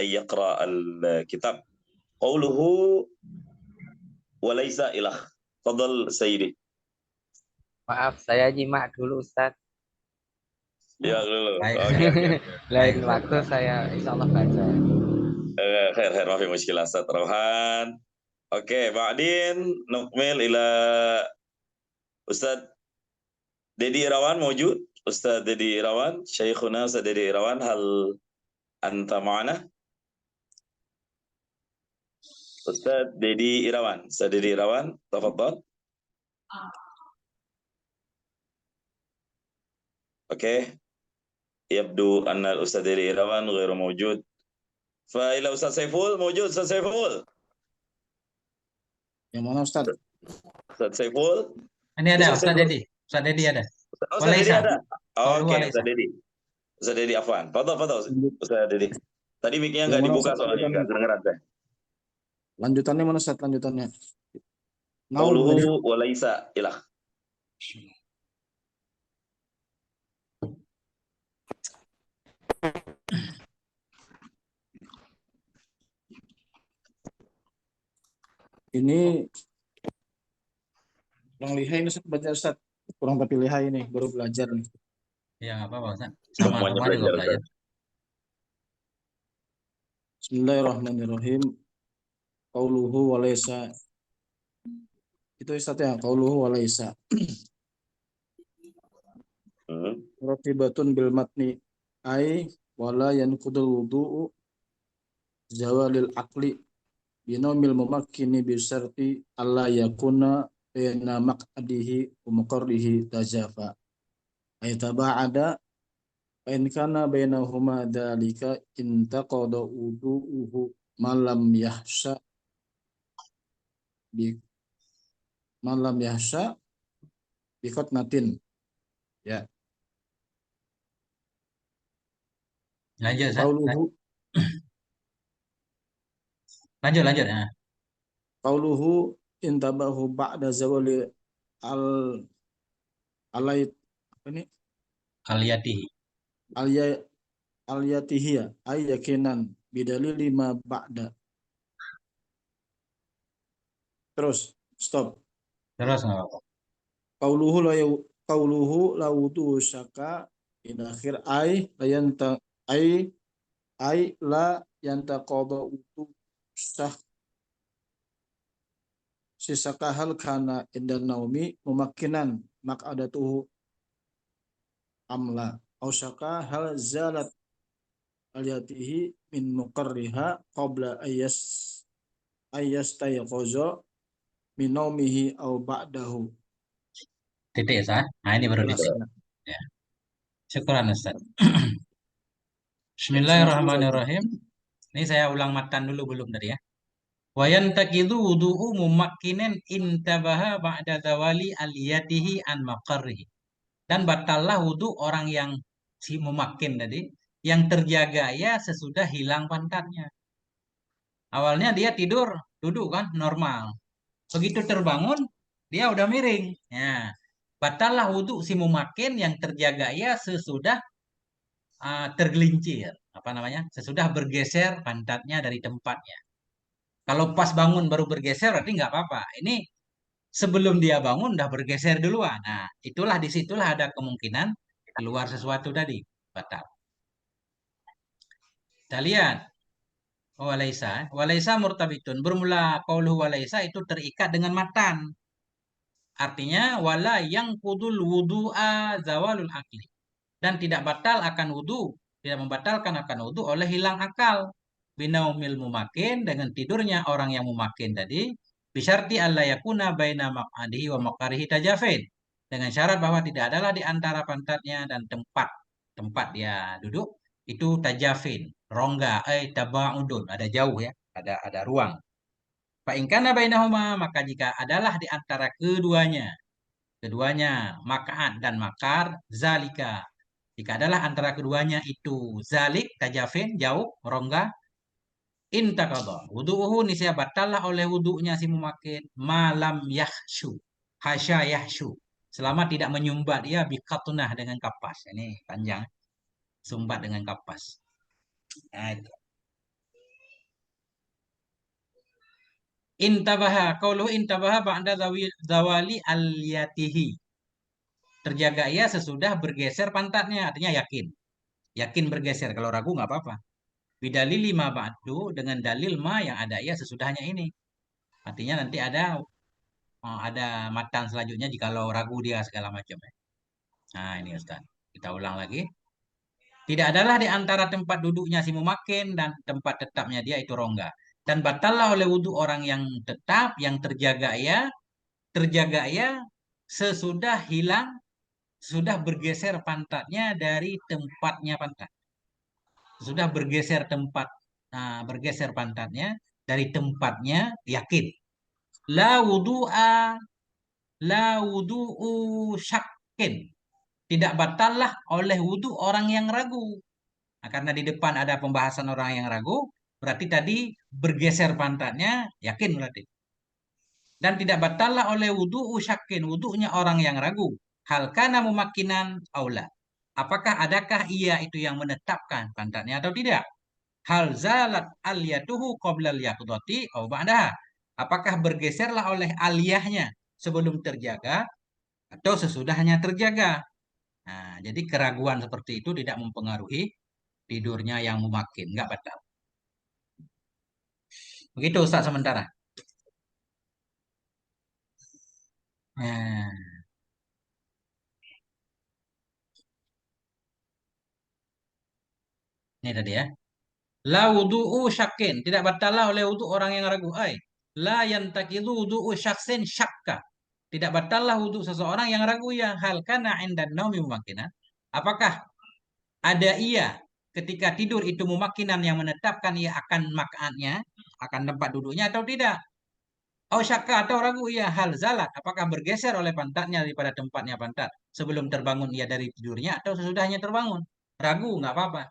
أن يقرأ الكتاب قوله وليس إله. تفضل سيدي. Maaf, saya nyimak dulu Ustaz. Ya dulu. Baik. Oke. Lain waktu saya insya Allah baca. Khair, ma fi mushkilah Ustaz Rauhan. Oke, بعدين نكمل إلى Ustaz Dedi Irawan موجود. Ustaz Dedi Irawan, Syekhuna Ustaz Dedi Irawan, hal anta ma'ana? Ustaz Dedi Irawan, tafadhal. Oke. يبدو أن الأستاذ ديدي إيراوان غير موجود. فإلى أستاذ سيفول موجود. أستاذ سيفول. Yang mana Ustaz? Ustaz Saiful. Ini ada Ustaz Dedi. Ustaz Dedi ada. Ustaz Dedi ada. Oke, Walaysa. Ustaz Dedi. Ustaz Dedi afwan. Fadhal Ustaz Dedi. Tadi mic-nya nggak Yang mana, dibuka Ustaz, soalnya nggak kedengeran saya. Lanjutannya mana Ustaz? Lanjutannya. Qauluhu wa laisa ilah. Ini kurang lihai ini Ustaz, baca Ustaz. Kurang tapi lihai ini, baru belajar nih. Ya nggak apa-apa Ustaz. Sama Semuanya juga belajar, belajar. Bismillahirrahmanirrahim. Qauluhu wa laysa. Itu Ustaz ya, qauluhu wa laysa. Raqibatun bil matni ay wala yanqudul wudu'u zawalil aqli binomil mumakkini bisarti alla yakuna baina maq'adihi wa muqarrihi tajafa ay taba'ada fa in kana bainahuma dzalika intaqada wudu'uhu malam yahsa bi qatnatin ya. Lanjut Ustaz. Qauluhu Lanjut. Nah. qauluhu intabahu ba'da zawali alait apa ini Aliyati. aliyatihia ay yakinan bidalil lima ba'da. Terus stop. Terus nggak apa-apa. Qauluhu la qauluhu la wudu syaka ila akhir ay la yanta ay la yantaqada wudu sah sisaka hal kana indan naumi mumakkinan maq'adatuhu amla au syaka hal zalat aliyatihi min muqarriha qabla ayas tayaqaza min naumihi au ba'dahu. Titik Ustaz. Nah ini baru Jelas titik. ya. Ya. Syukran Ustaz. Saya selesai. Bismillahirrahmanirrahim. Ini saya ulang matan dulu belum tadi ya. Wa yantaqidu wudu'u mumakkinin intabaha ba'da zawali aliyatihi an maqarrihi. Dan batallah wudu orang yang si mumakkin tadi yang terjaga ya sesudah hilang pantatnya. Awalnya dia tidur duduk kan normal. Begitu terbangun dia udah miring. Ya, batallah wudu si mumakkin yang terjaga ya sesudah tergelincir. Apa namanya? Sesudah bergeser pantatnya dari tempatnya. Kalau pas bangun baru bergeser berarti nggak apa-apa. Ini sebelum dia bangun udah bergeser duluan. Nah, itulah disitulah ada kemungkinan keluar sesuatu tadi batal. Kita lihat walaisa murtabitun bermula qauluhu walaisa itu terikat dengan matan. Artinya wala yang kudul wudu'a zawalul akli dan tidak batal akan wudu, tidak membatalkan akan wudu oleh hilang akal. Binaumil mumakin dengan tidurnya orang yang mumakin tadi bisyarti alla yakuna baina maq'adihi wa maqarihi tajafin. Dengan syarat bahwa tidak adalah di antara pantatnya dan tempat dia duduk itu tajafin, rongga, tabaudun, ada jauh ya, ada ruang. Fa in kana bainahuma maka jika adalah di antara keduanya makaat dan makar zalika jika adalah antara keduanya itu zalik tajafin jauh rongga intakadha wudu'uhu nisya batallah oleh wudu'nya si mumakin malam yahsyu hasya yahsyu selama tidak menyumbat dia bikatunah dengan kapas. Ini panjang, sumbat dengan kapas. Nah, itu. Intabaha qauluhu intabaha ba'da zawali aliyatihi terjaga ia sesudah bergeser pantatnya, artinya yakin bergeser. Kalau ragu nggak apa-apa. Bidalil lima ba'du dengan dalil ma yang ada ia sesudahnya ini. Artinya nanti ada matan selanjutnya jikalau ragu dia segala macam. Nah ini Ustaz. Kita ulang lagi. Tidak adalah di antara tempat duduknya si mumakin dan tempat tetapnya dia itu rongga. Dan batallah oleh wudhu orang yang tetap, yang terjaga ya sesudah hilang, sudah bergeser pantatnya dari tempatnya pantat. Sudah bergeser pantatnya dari tempatnya yakin. La wudu'u syakin. Tidak batallah oleh wudu orang yang ragu. Nah, karena di depan ada pembahasan orang yang ragu, berarti tadi bergeser pantatnya yakin berarti. Dan tidak batallah oleh wudu'u syakin, wudu'nya orang yang ragu. Hal kana mumakkinan aula. Apakah adakah ia itu yang menetapkan pantatnya atau tidak? Hal zalat aliyatuhu qabla al-yaqdati aw ba'daha. Apakah bergeserlah oleh aliyahnya sebelum terjaga atau sesudahnya terjaga? Nah, jadi keraguan seperti itu tidak mempengaruhi tidurnya yang mumakin, nggak batal. Begitu Ustaz sementara. Nah, ini tadi ya. La wudu'u syakin. Tidak batallah oleh wudu orang yang ragu. La yantakidu wudu'u syaksin syakka. Tidak batallah wudu seseorang yang ragu ya. Hal kana indan naumi mumakinan. Apakah ada ia ketika tidur itu mumakinan yang menetapkan ia akan makaannya, akan tempat duduknya atau tidak? Oh syakka atau ragu ia hal zalat. Apakah bergeser oleh pantatnya daripada tempatnya pantat sebelum terbangun ia dari tidurnya atau sesudahnya terbangun? Ragu nggak apa-apa.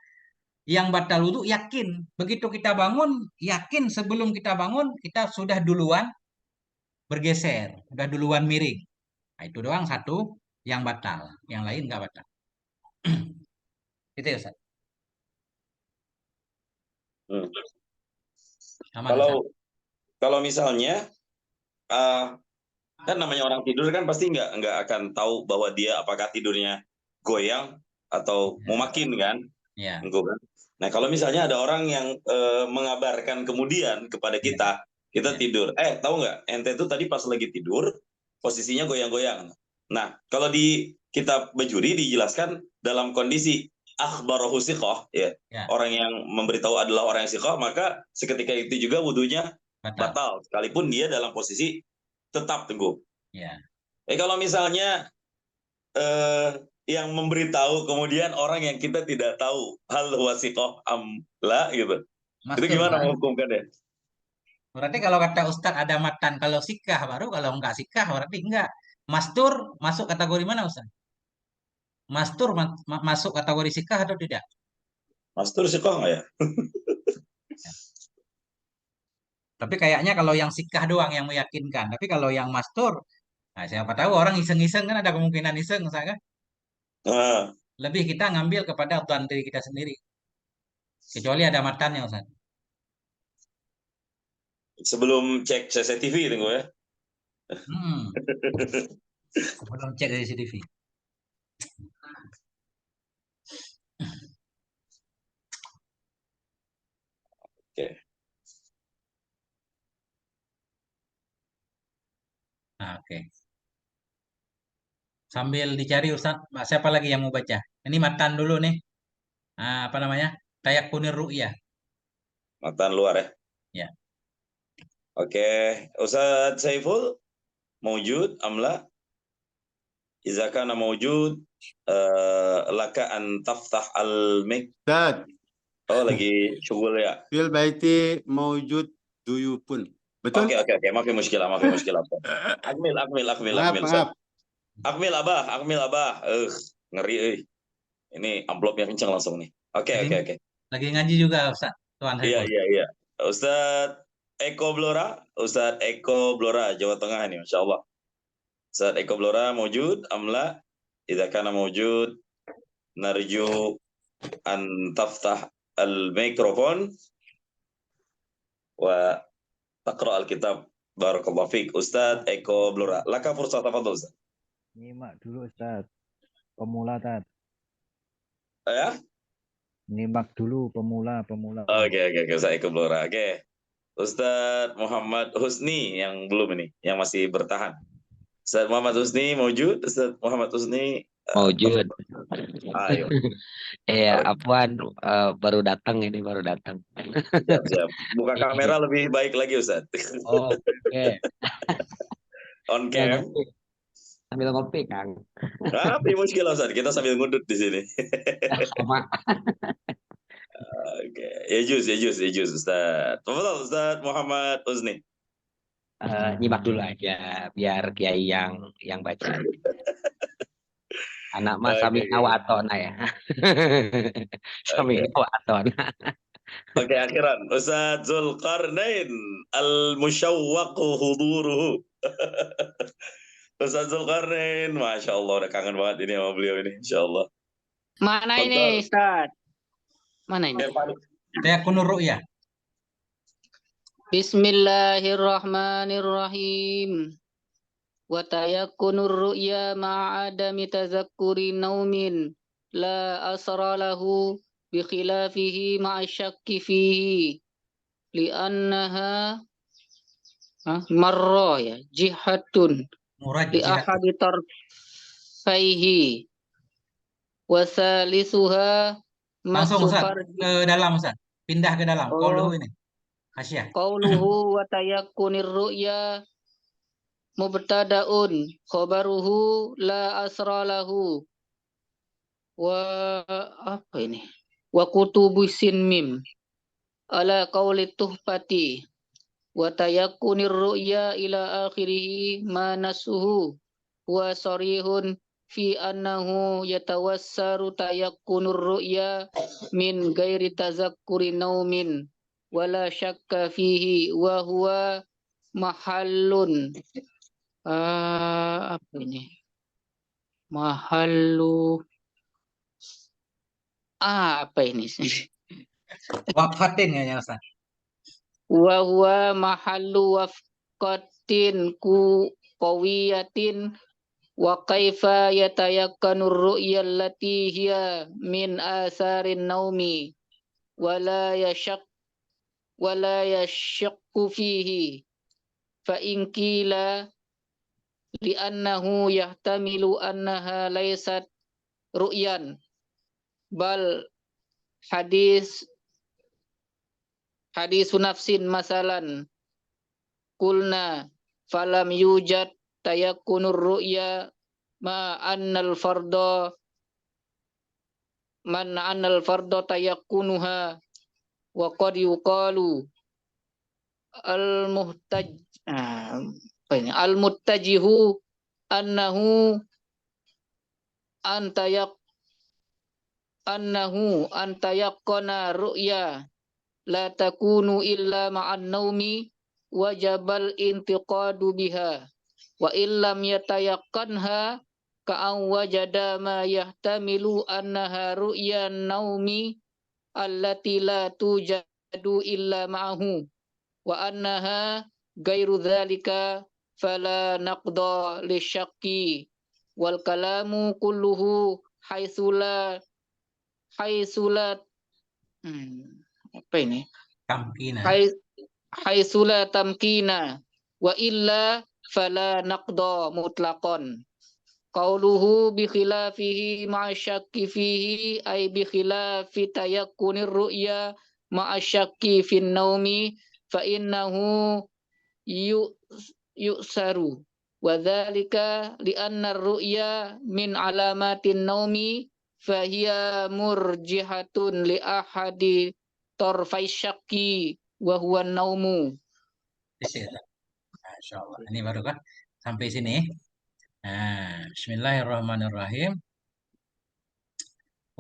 Yang batal wudhu yakin. Begitu kita bangun, yakin sebelum kita bangun, kita sudah duluan bergeser. Sudah duluan miring. Nah, itu doang satu yang batal. Yang lain nggak batal. Itu ya Ustaz. Hmm. Aman, Ustaz. Kalau misalnya kan namanya orang tidur kan pasti nggak akan tahu bahwa dia apakah tidurnya goyang atau mumakin kan? Ya. Engkau kan? Nah, kalau misalnya ada orang yang mengabarkan kemudian kepada kita Ya. tidur. Tahu nggak? Ente itu tadi pas lagi tidur posisinya goyang-goyang. Nah, kalau di kitab Bajuri dijelaskan dalam kondisi akhbarahu siqah, ya. Orang yang memberitahu adalah orang yang siqah, maka seketika itu juga wudunya batal sekalipun dia dalam posisi tetap teguh. Ya. Kalau misalnya yang memberitahu kemudian orang yang kita tidak tahu hal wasiqah amla gitu. Itu gimana menghukumkannya? Berarti kalau kata Ustadz ada matan, kalau sikah baru, kalau enggak sikah berarti enggak. Mastur masuk kategori mana, Ustadz? Mastur masuk kategori sikah atau tidak? Mastur sikah nggak ya? Tapi kayaknya kalau yang sikah doang yang meyakinkan. Tapi kalau yang mastur, nah siapa tahu orang iseng-iseng kan, ada kemungkinan iseng, misalkan. Lebih kita ngambil kepada tuan diri kita sendiri. Kecuali ada matannya, Ustaz. Sebelum cek CCTV itu ya. Sebelum cek dari CCTV. Oke. Nah, oke. Sambil dicari Ustaz, siapa lagi yang mau baca? Ini matan dulu nih. Apa namanya? Tayakunir ru'yah. Matan luar ya. Ya. Oke, Ustaz Saiful mawjud amla? Iza kana mawjud laka an taftah al-mic. Ustaz. Oh, lagi syugul ya. Fil baiti mawjud duyupun. Betul? Oke. Maaf muskilah. Akmil. Maaf. Akmil abah. Ngeri. Ini amplopnya kencang langsung nih. Oke. Lagi ngaji juga Ustaz. Tuan Saiful. Iya. Ustaz Eko Blora, Jawa Tengah ini, Masya Allah. Ustaz Eko Blora mawjud amla? Idza kana mawjud narju an taftah al-mikrofon wa taqra al-kitab. Barakallahu fiik. Ustaz Eko Blora. Laka fursah, tafadhol Ustaz. Nyimak dulu Ustaz. Pemula Ustaz. Ya? Nyimak dulu pemula. Oke, Ustaz Eko Blora. Oke. Ustaz Muhammad Husni yang belum ini, yang masih bertahan. Ustaz Muhammad Husni mawjud. Ustaz Muhammad Husni mawjud. Ayo. Iya, Afwan baru datang. Siap. Buka kamera lebih baik lagi Ustaz. Oke. On cam. Sambil ngopi, Kang. Tapi muskilah Ustaz, kita sambil ngudut di sini. Sama. Oke. Ya juz Ustaz. Tafadhol Ustaz Muhammad Husni. Nyimak dulu aja biar Kiai yang baca. Anak mas sami'na wa atona ya. Sami'na wa atona. Oke, akhiran Ustaz Zulkarnain al-musyawwaq huduruhu. Ustaz Zulkarnain, Masya Allah, udah kangen banget ini sama beliau ini, Insya Allah. Mana ini Ustaz? Mana ini? Tayakunur ru'yah. Bismillahirrahmanirrahim. Wa tayakunur ru'ya ma'adami tazakkuri naumin la asra lahu bi khilafihi ma'asyakki fihi li'annaha marra ya jihatun li ahadi tarfaihi wa salisuha langsung Ustaz ke dalam Ustaz. Pindah ke dalam. Qauluhu ini. Hasyah. Qauluhu wa tayakunir ru'ya mubtada'un khabaruhu la asra lahu wa apa ini wa kutubusin mim ala qauli tuhfati wa tayakunir ru'ya ila akhirih ma nasuhu wa sarihun fi annahu yatawassaru tayakunur ru'ya min ghairi tazakkuri naumin wala syakka fihi wa huwa mahallun apa ini? Mahallu apa ini? Waqfatin kayaknya Ustaz. Wa huwa mahallu wafqatin ku qawiyatin wa kaifa yatayakkanu ru'ya allati hiya min asarin naumi wala yashaqqa fihi fa in qila li'annahu yahtamilu annaha laysat ru'yan bal hadisu nafsin masalan kulna falam yujad tayakkunur ru'ya ma annal farda tayakkunuha wa qad yuqalu al muttajihu annahu antayaqqana ru'ya la takunu illa ma'an naumi wajabal intiqadu biha wa illam yatayaqqanha ka'an wajada ma yahtamilu annaha ru'ya naumi allati la tujadu illa ma'ahu wa annaha gairu dzalika fala naqda lisyaqi wal kalamu kulluhu haitsula apa ini? Tamkina. Haitsula tamkina wa illa fala naqda mutlaqan. Qauluhu bi khilafihi ma'a syakki fihi ay bi khilafi tayakkunir ru'ya ma'a syakki fin naumi fa innahu yu'saru wa dzalika li anna ar-ru'ya min alamatin naumi fa hiya murjihatun li ahadi torfai syakki wa huwa naumu. Masyaallah. Ini baru kan sampai sini. Nah, bismillahirrahmanirrahim.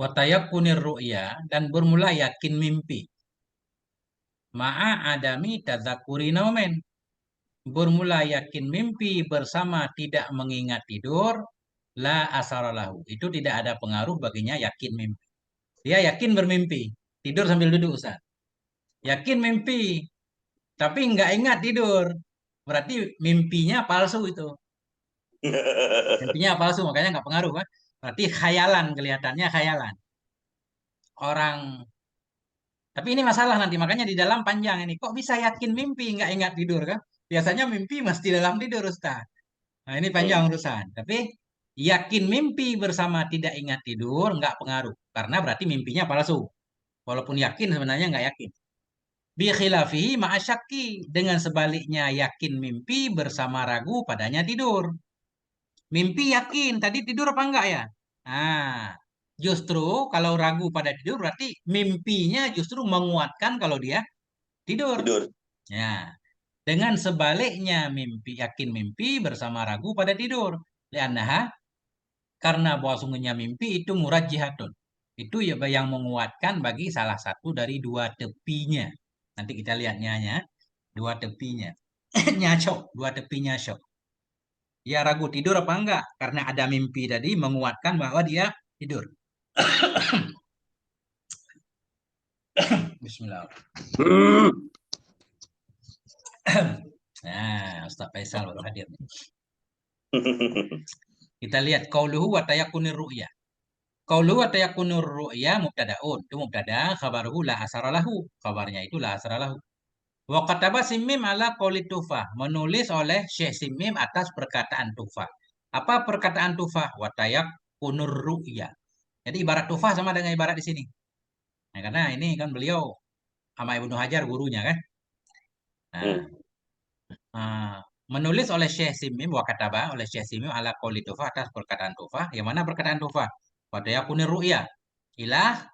Wa tayakkunir ru'ya dan bermula yakin mimpi. Ma'a adami tadzakuri naumen. Bermula yakin mimpi bersama tidak mengingat tidur, la asaralahu. Itu tidak ada pengaruh baginya yakin mimpi. Dia yakin bermimpi, tidur sambil duduk Ustaz. Yakin mimpi, tapi nggak ingat tidur. Berarti mimpinya palsu itu. Mimpinya palsu, makanya nggak pengaruh kan. Berarti khayalan, kelihatannya khayalan. Orang, tapi ini masalah nanti, makanya di dalam panjang ini. Kok bisa yakin mimpi, nggak ingat tidur kan? Biasanya mimpi mesti dalam tidur Ustaz. Nah ini panjang urusan. Tapi yakin mimpi bersama tidak ingat tidur, nggak pengaruh. Karena berarti mimpinya palsu. Walaupun yakin sebenarnya nggak yakin. Bi khilafihi ma'asyaki. Dengan sebaliknya yakin mimpi bersama ragu padanya tidur. Mimpi yakin, tadi tidur apa enggak ya? Nah, justru kalau ragu pada tidur berarti mimpinya justru menguatkan kalau dia tidur. Ya, dengan sebaliknya mimpi yakin mimpi bersama ragu pada tidur. Liannaha, karena bahwasanya mimpi itu murajjihatun. Itu ya yang menguatkan bagi salah satu dari dua tepinya. Nanti kita lihatnya dua tepinya. Nyacok, dua tepinya syok. Ya ragu tidur apa enggak? Karena ada mimpi tadi menguatkan bahwa dia tidur. Bismillah. Nah, Ustaz Faisal baru hadir. Kita lihat qauluhu wa tayakkunir ru'ya. Qauluhu wa tayakkunur ru'ya mubtadaun. Itu mubtada, khabaruhu la asara lahu. Kabarnya itu la asara lahu. Wa kataba Simim ala qouli Tufah. Menulis oleh Syekh Simim atas perkataan Tufah. Apa perkataan Tufah? Wa tayakkunur ru'ya. Jadi ibarat Tufah sama dengan ibarat di sini. Nah, karena ini kan beliau sama Ibnu Hajar gurunya kan. Nah, menulis oleh Syekh Simim wa kataba oleh Syekh Simim ala qouli Tufah atas perkataan Tufah. Yang mana perkataan Tufah? Wa tayakkunur ru'ya. Ilah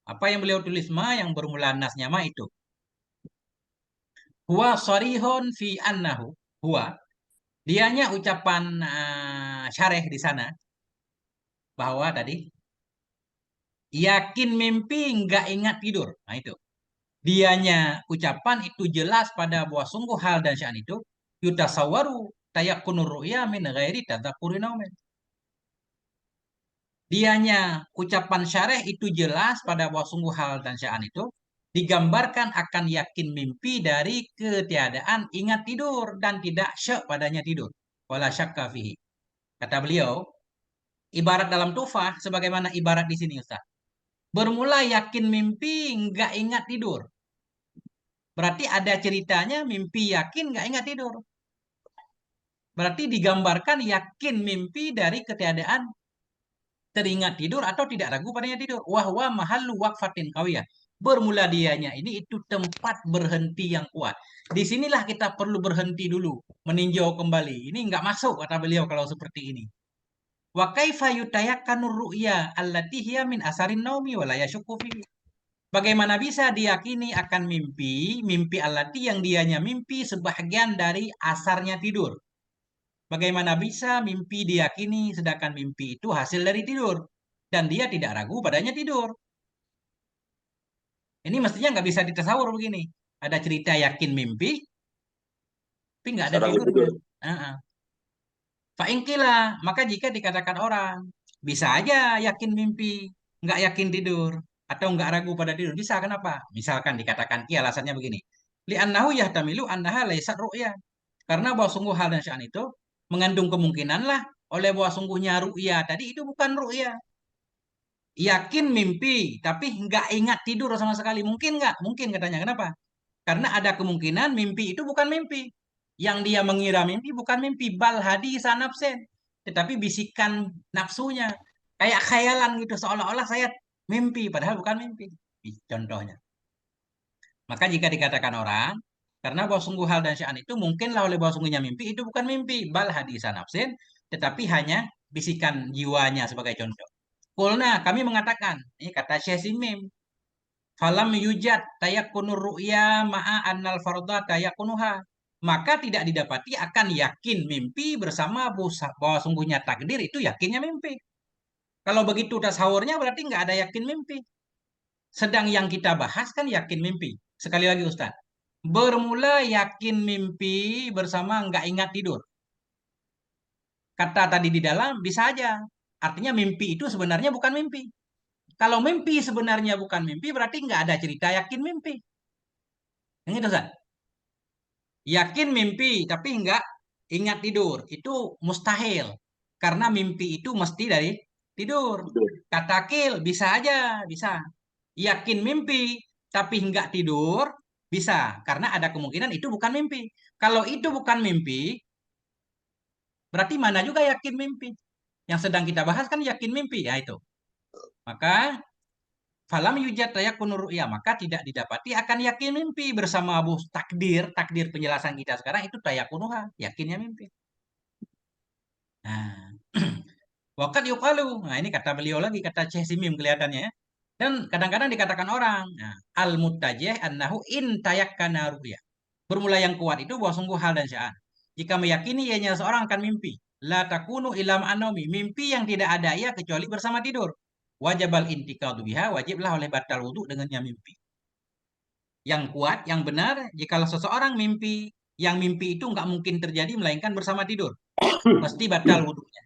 apa yang beliau tulis yang bermula nasnya itu. Huwa sharihun fi annahu huwa dianya ucapan syareh di sana bahwa tadi yakin mimpi nggak ingat tidur. Nah itu. Dianya ucapan itu jelas pada bahwa sungguh hal dan sya'an itu yutasawwaru tayakkunur ru'ya min ghairi tadzakkuri naumin. Dianya ucapan syareh itu jelas pada bahwa sungguh hal dan sya'an itu digambarkan akan yakin mimpi dari ketiadaan ingat tidur dan tidak syak padanya tidur. Wala syakka fihi. Kata beliau, ibarat dalam tufah sebagaimana ibarat di sini Ustaz. Bermula yakin mimpi, nggak ingat tidur. Berarti ada ceritanya mimpi yakin nggak ingat tidur. Berarti digambarkan yakin mimpi dari ketiadaan teringat tidur atau tidak ragu padanya tidur. Wahwa mahallu waqfatin qawiyah. Bermula dianya ini itu tempat berhenti yang kuat. Disinilah kita perlu berhenti dulu, meninjau kembali. Ini nggak masuk kata beliau kalau seperti ini. Wa kaifa yutayakkanu ru'ya allati hiya min asarin naumi wa la yashukku fihi. Bagaimana bisa diyakini akan mimpi, mimpi allati yang dianya mimpi sebahagian dari asarnya tidur. Bagaimana bisa mimpi diyakini sedangkan mimpi itu hasil dari tidur. Dan dia tidak ragu padanya tidur. Ini mestinya nggak bisa ditasawur begini. Ada cerita yakin mimpi, tapi nggak ada Ragu tidurnya. tidur. Fa'ingkila, maka jika dikatakan orang, bisa aja yakin mimpi, nggak yakin tidur. Atau nggak ragu pada tidur. Bisa, kenapa? Misalkan dikatakan, alasannya begini. Li'annahu yahtamilu annaha laysat ru'ya. Karena bahwa sungguh hal dan sya'an itu mengandung kemungkinan lah oleh bahwa sungguhnya ru'ya tadi itu bukan ru'ya. Yakin mimpi, tapi nggak ingat tidur sama sekali. Mungkin nggak? Mungkin katanya. Kenapa? Karena ada kemungkinan mimpi itu bukan mimpi. Yang dia mengira mimpi bukan mimpi. Bal hadisa nafsin. Tetapi bisikan nafsunya. Kayak khayalan gitu. Seolah-olah saya mimpi. Padahal bukan mimpi. Contohnya. Maka jika dikatakan orang, karena bahwa sungguh hal dan sya'an itu mungkinlah oleh bahwa sungguhnya mimpi itu bukan mimpi. Bal hadisa nafsin. Tetapi hanya bisikan jiwanya sebagai contoh. Kulna, kami mengatakan. Ini kata Syekh Simim. Falam yujad tayakunur ru'ya ma'a annal fardha tayakunuha. Maka tidak didapati akan yakin mimpi bersama bahwa sungguhnya takdir itu yakinnya mimpi. Kalau begitu tasawurnya berarti nggak ada yakin mimpi. Sedang yang kita bahas kan yakin mimpi. Sekali lagi Ustaz. Bermula yakin mimpi bersama nggak ingat tidur. Kata tadi di dalam bisa aja. Artinya mimpi itu sebenarnya bukan mimpi. Kalau mimpi sebenarnya bukan mimpi, berarti nggak ada cerita yakin mimpi. Yang itu, Ustaz. Yakin mimpi, tapi nggak ingat tidur. Itu mustahil. Karena mimpi itu mesti dari tidur. Katakil, bisa aja, bisa. Yakin mimpi, tapi nggak tidur, bisa. Karena ada kemungkinan itu bukan mimpi. Kalau itu bukan mimpi, berarti mana juga yakin mimpi. Yang sedang kita bahas kan yakin mimpi, ya itu. Maka falam yujad tayakun ru'ya, maka tidak didapati akan yakin mimpi bersama Abu takdir penjelasan kita sekarang itu tayakunuha, yakinnya mimpi. Nah, wakat yuqalu. Nah, ini kata beliau lagi, kata Syekh Simim kelihatannya ya. Dan kadang-kadang dikatakan orang, nah, al-muttajih annahu in tayakkana ru'ya. Bermula yang kuat itu bahwa sungguh hal dan sya'an. Jika meyakini ianya seorang akan mimpi, la takunu ilam anomi, mimpi yang tidak ada ia kecuali bersama tidur. Wajibal intikadu biha, wajiblah oleh batal wudhu dengannya mimpi. Yang kuat, yang benar, jikalau seseorang mimpi, yang mimpi itu nggak mungkin terjadi melainkan bersama tidur. Mesti batal wudhunya.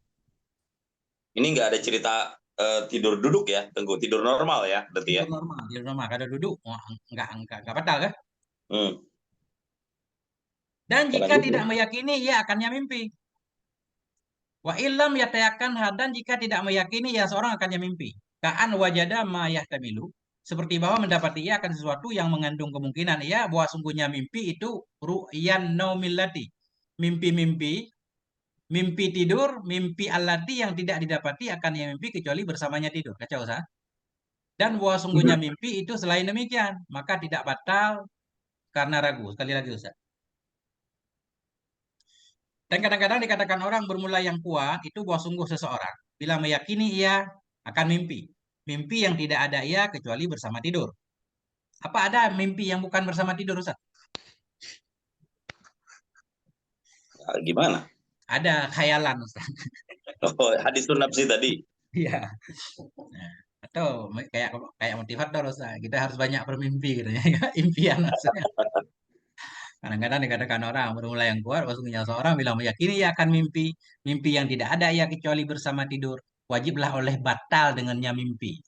Ini nggak ada cerita tidur duduk ya, Tengku. Tidur normal ya, berarti ya. Tidur normal. Kalau duduk, nggak batal kan? Dan jika tidak meyakini, ia akannya mimpi. Wa illam yatayakan hadan, jika tidak meyakini, ya seorang akannya mimpi. Ka'an wajada ma yahtamilu. Seperti bahwa mendapati ia akan sesuatu yang mengandung kemungkinan ia bahwa sungguhnya mimpi itu ru'yan naumillati. Mimpi-mimpi, mimpi tidur, mimpi allati yang tidak didapati akan yang mimpi kecuali bersamanya tidur. Kacau, Ustaz. Dan bahwa sungguhnya mimpi itu selain demikian, maka tidak batal karena ragu. Sekali lagi, Ustaz. Dan kadang-kadang dikatakan orang bermula yang kuat itu bahwa sungguh seseorang bila meyakini ia akan mimpi. Mimpi yang tidak ada ia kecuali bersama tidur. Apa ada mimpi yang bukan bersama tidur, Ustaz? Gimana? Ada khayalan, Ustaz. Oh, hadis nafsi tadi. Iya. Nah, atau kayak motivator, Ustaz. Kita harus banyak bermimpi gitu ya. Impian maksudnya. Kadang-kadang dikatakan orang bermula yang kuat, maksudnya seorang bila meyakini ia akan mimpi. Mimpi yang tidak ada ia kecuali bersama tidur. Wajiblah oleh batal dengannya mimpi.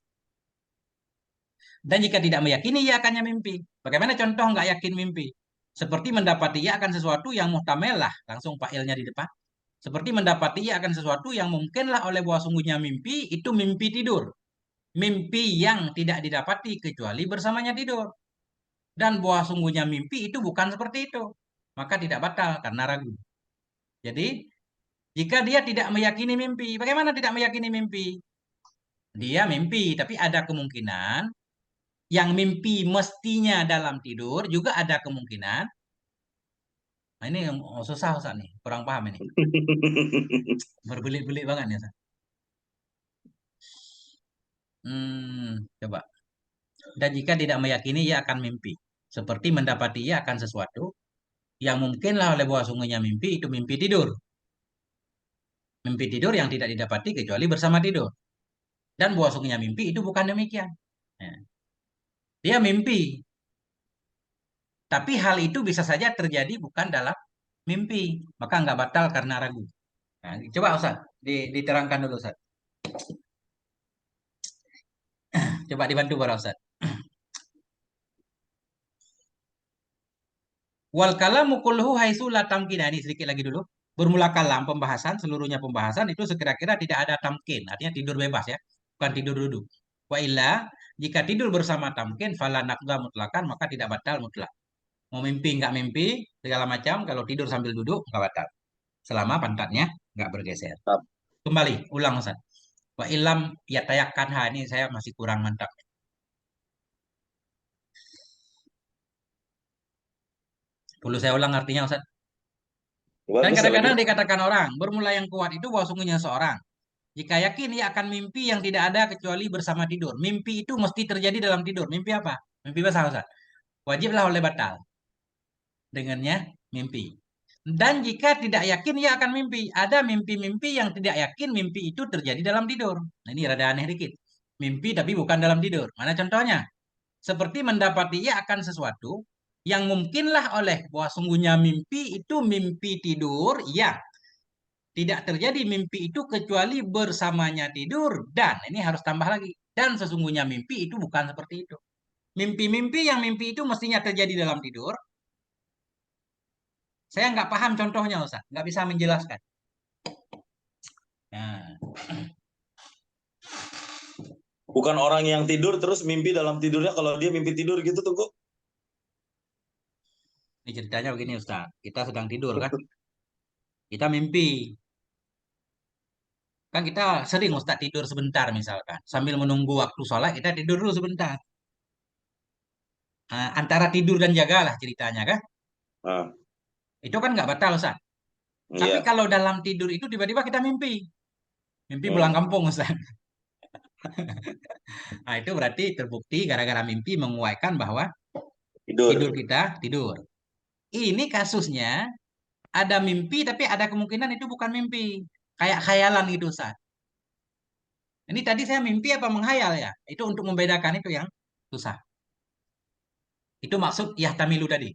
Dan jika tidak meyakini, ia akannya mimpi. Bagaimana contoh nggak yakin mimpi? Seperti mendapati ia akan sesuatu yang muhtamelah, langsung fa'ilnya di depan. Seperti mendapati ia akan sesuatu yang mungkinlah oleh bahwa sungguhnya mimpi, itu mimpi tidur. Mimpi yang tidak didapati kecuali bersamanya tidur. Dan bahwa sungguhnya mimpi itu bukan seperti itu. Maka tidak batal karena ragu. Jadi, jika dia tidak meyakini mimpi, bagaimana tidak meyakini mimpi? Dia mimpi, tapi ada kemungkinan yang mimpi mestinya dalam tidur juga ada kemungkinan. Nah, ini yang susah Ustaz nih, kurang paham ini. Berbelit-belit banget nih Ustaz. Coba. Dan jika tidak meyakini ia akan mimpi. Seperti mendapati ia akan sesuatu yang mungkinlah oleh bahwa sungguhnya mimpi itu mimpi tidur. Mimpi tidur yang tidak didapati kecuali bersama tidur. Dan bahwa sungguhnya mimpi itu bukan demikian. Nah, dia mimpi. Tapi hal itu bisa saja terjadi bukan dalam mimpi. Maka nggak batal karena ragu. Nah, coba Ustaz, diterangkan dulu Ustaz. Coba dibantu para Ustaz. Wal kalamu kulluhu haitsu la tamkin. Ini sedikit lagi dulu. Bermula kalam pembahasan, seluruhnya pembahasan itu sekira-kira tidak ada tamkin. Artinya tidur bebas ya. Bukan tidur duduk. Wa illa, jika tidur bersama tamkin, fala naqda mutlakan, maka tidak batal mutlak. Mau mimpi nggak mimpi, segala macam. Kalau tidur sambil duduk, nggak batal. Selama pantatnya nggak bergeser. Kembali, ulang Ustaz. Wa ilam yatayakan. Ini saya masih kurang mantap. Perlu saya ulang artinya Ustaz. Dan kadang-kadang dikatakan orang, bermula yang kuat itu bahwa sungguhnya seorang. Jika yakin ia akan mimpi yang tidak ada kecuali bersama tidur. Mimpi itu mesti terjadi dalam tidur. Mimpi apa? Mimpi basah Ustaz. Wajiblah oleh batal. Dengannya mimpi. Dan jika tidak yakin ia akan mimpi. Ada mimpi-mimpi yang tidak yakin mimpi itu terjadi dalam tidur. Nah, ini rada aneh dikit. Mimpi tapi bukan dalam tidur. Mana contohnya? Seperti mendapati ia akan sesuatu yang mungkinlah oleh bahwa sungguhnya mimpi itu mimpi tidur yang tidak terjadi mimpi itu kecuali bersamanya tidur. Dan ini harus tambah lagi. Dan sesungguhnya mimpi itu bukan seperti itu. Mimpi-mimpi yang mimpi itu mestinya terjadi dalam tidur. Saya nggak paham contohnya Ustaz. Nggak bisa menjelaskan. Nah. Bukan orang yang tidur terus mimpi dalam tidurnya kalau dia mimpi tidur gitu tuh kok. Ini ceritanya begini Ustaz. Kita sedang tidur kan. Kita mimpi. Kan kita sering Ustaz tidur sebentar misalkan. Sambil menunggu waktu sholat kita tidur dulu sebentar. Nah, antara tidur dan jagalah ceritanya kan. Itu kan nggak batal Ustaz. Tapi kalau dalam tidur itu tiba-tiba kita mimpi. Mimpi pulang kampung Ustaz. Nah itu berarti terbukti gara-gara mimpi menguatkan bahwa tidur kita tidur. Ini kasusnya ada mimpi tapi ada kemungkinan itu bukan mimpi. Kayak khayalan gitu Ustaz. Ini tadi saya mimpi apa menghayal ya? Itu untuk membedakan itu yang susah. Itu maksud yahtamilu tadi.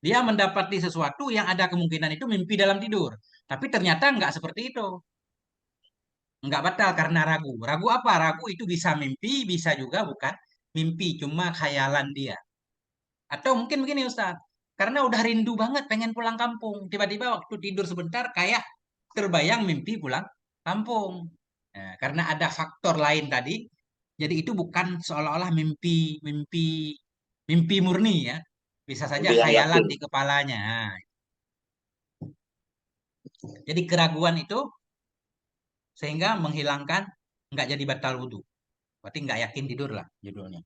Dia mendapati sesuatu yang ada kemungkinan itu mimpi dalam tidur. Tapi ternyata nggak seperti itu. Nggak batal karena ragu. Ragu apa? Ragu itu bisa mimpi, bisa juga bukan mimpi. Cuma khayalan dia. Atau mungkin begini Ustaz. Karena udah rindu banget pengen pulang kampung. Tiba-tiba waktu tidur sebentar kayak terbayang mimpi pulang kampung. Nah, karena ada faktor lain tadi. Jadi itu bukan seolah-olah mimpi murni ya. Bisa saja khayalan di kepalanya. Jadi keraguan itu sehingga menghilangkan nggak jadi batal wudhu. Berarti nggak yakin tidur lah judulnya.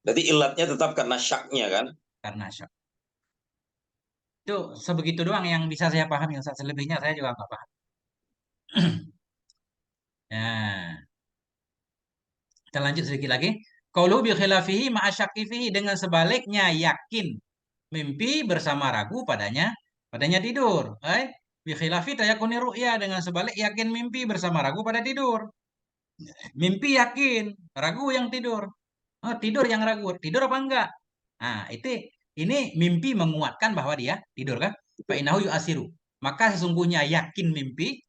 Berarti ilatnya tetap karena syaknya kan? Karena syak. Itu sebegitu doang yang bisa saya pahami. Selebihnya saya juga nggak paham. Nah, kita lanjut sedikit lagi. Qaulu bi khilafihi ma'asyaqqi fihi, dengan sebaliknya yakin mimpi bersama ragu padanya tidur. Bi khilafi tayakuni ru'ya, dengan sebalik yakin mimpi bersama ragu pada tidur. Mimpi yakin, ragu yang tidur. Oh, tidur yang ragu. Tidur apa enggak? Nah, ini mimpi menguatkan bahwa dia tidur kan? Fa innahu yu'asiru. Maka sesungguhnya yakin mimpi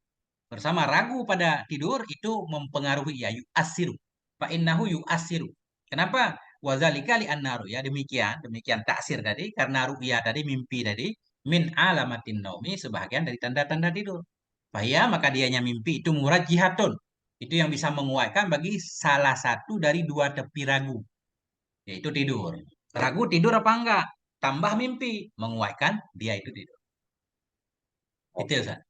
bersama ragu pada tidur itu mempengaruhi ya yu'asiru. Fa innahu yu'asiru. Kenapa? Wadzalika li'anna ru'ya, demikian taksir tadi, karena ru'ya tadi, mimpi tadi, min alamatin naumi, sebahagian dari tanda-tanda tidur. Fahya, maka dianya mimpi itu murajjihatun. Itu yang bisa menguatkan bagi salah satu dari dua tepi ragu, yaitu tidur. Ragu tidur apa enggak? Tambah mimpi, menguatkan dia itu tidur. Itu Ustaz.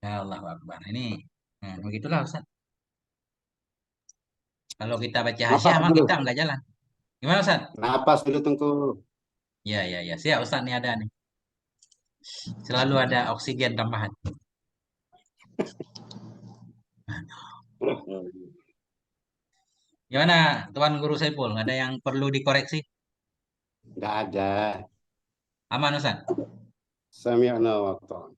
Ya Allah Akbar. Ini begitulah Ustaz. Kalau kita baca hasyiah Napas mah dulu. kita enggak jalan. Gimana Ustaz? Napas dulu Tengku. Ya, ya, ya. Siap Ustaz, nih ada nih. Selalu ada oksigen tambahan. Gimana Tuan Guru Saiful? Ada yang perlu dikoreksi? Nggak ada. Aman Ustaz? Sami'na wa ata'na.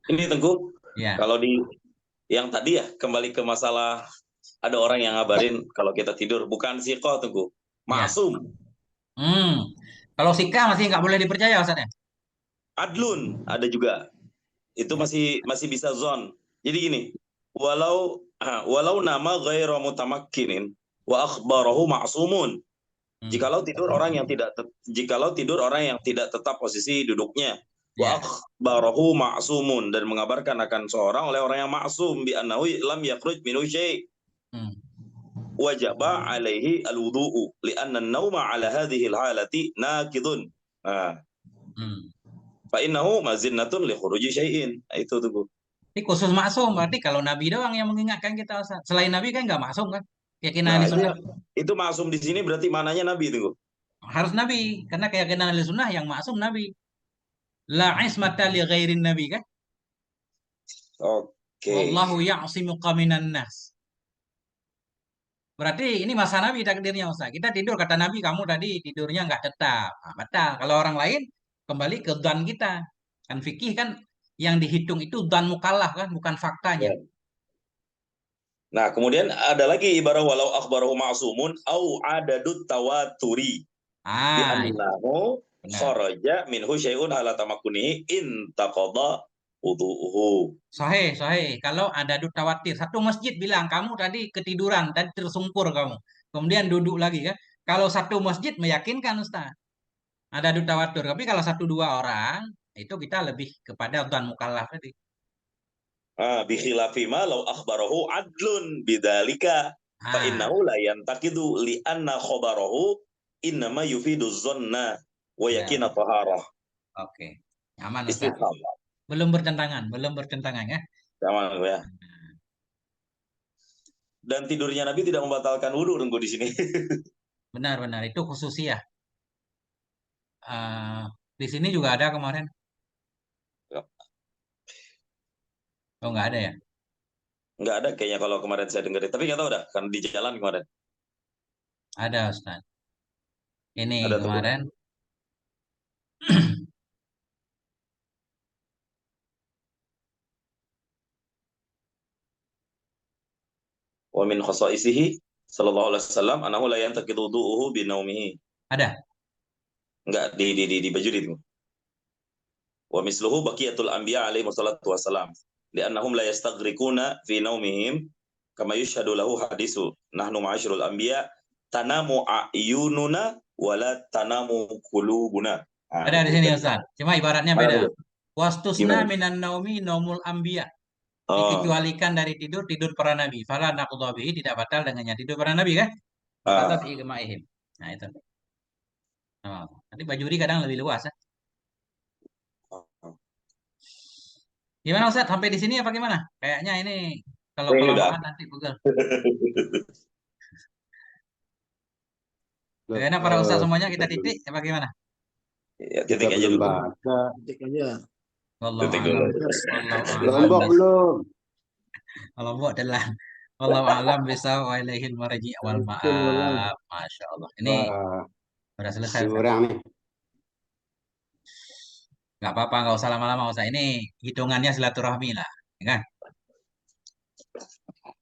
Ini Tengku, Ya. kalau di yang tadi ya, kembali ke masalah ada orang yang ngabarin kalau kita tidur, bukan siqah Tengku, maksum. Kalau sikah masih nggak boleh dipercaya Ustaz ya? Adlun ada juga. Itu masih bisa zon. Jadi gini, walau nama ghairu mutamakkinin wa akhbarahu ma'sumun. Jikalau tidur orang yang tidak tetap posisi duduknya, wa akhbarahu ma'sumun, dan mengabarkan akan seorang oleh orang yang maksum bi annahu lam yakhruj minhu syai'. Wajaba alaihi alwudu'u li'anna an-nauma 'ala hadhihi al-halati nakidun. Fa innahu mazinnatun li khuruji syai'in. Itu tuh. Ini khusus maksum, berarti kalau Nabi doang yang mengingatkan kita Ustaz. Selain Nabi kan nggak maksum kan? Keyakinan ahli sunnah. Itu maksum di sini berarti maknanya Nabi itu. Harus Nabi, karena keyakinan ahli sunnah yang maksum Nabi. La ismata li ghairin Nabi kan? Oke. Wallahu ya'simuka minan nas. Berarti ini masa Nabi takdirnya Ustaz. Kita tidur kata Nabi, kamu tadi tidurnya nggak tetap. Nah, batal. Kalau orang lain kembali ke dzan kita. Kan fikih kan yang dihitung itu dzan mukallaf kan, bukan faktanya. Nah, kemudian ada lagi ibarat walau akhbarahu ma'sumun au adadut tawaturi. Bi annahu kharaja minhu syai'un ala tamakkunihi in taqada wudu'uhu. Sahih. Kalau ada tawatir, satu masjid bilang kamu tadi ketiduran, tadi tersungkur kamu. Kemudian duduk lagi kan. Kalau satu masjid meyakinkan Ustaz. Ada tawatur. Tapi kalau satu dua orang, itu kita lebih kepada dzan mukallaf tadi. Bi khilafi ma law akhbarahu adlun bidzalika fa innahu la yantaqidu li anna khabarahu innama yufidu dhanna wa yaqina taharah. Oke. Aman Ustaz. Belum bertentangan ya. Aman ya. Dan tidurnya Nabi tidak membatalkan wudu Tengku di sini. Benar, itu khususiyah. Di sini juga ada kemarin. Oh, nggak ada ya? Nggak ada kayaknya kalau kemarin saya dengar. Tapi nggak tahu dah, kan di jalan kemarin. Ada Ustaz. Ini ada kemarin. Wa min khasaisihi sallallahu alaihi wasallam annahu la yantaqidu wudu'uhu bi naumihi. Ada? Enggak di baju itu. Wa misluhu baqiyatul anbiya alaihi wassalatu wassalam li'annahum la yastaghriquna fi naumihim kama yushhadu lahu hadisu nahnu ma'asyiral anbiya tanamu ayununa wala tanamu qulubuna. Ada di sini Ustaz. Cuma ibaratnya beda. Wastusna minan naumi naumul anbiya. Dikecualikan dari tidur para nabi. Fala naqdha bihi, tidak batal dengannya tidur para nabi kan? Kata fi ijma'ihim. Nah itu. Nanti bajuri kadang lebih luas ya. Gimana Ustaz? Sampai di sini apa gimana? Kayaknya ini kalau kelamaan nanti Google. Karena para ustaz semuanya kita titik apa gimana? Ya, titik aja dulu. Titik aja. Lombok belum. Lombok adalah wallahu alam bisa wa ilaihil marji wal ma'ab. Masya Allah. Ini sudah selesai. Kurang nih. Nggak apa-apa, nggak usah lama-lama usah. Ini hitungannya silaturahmi lah, ya kan?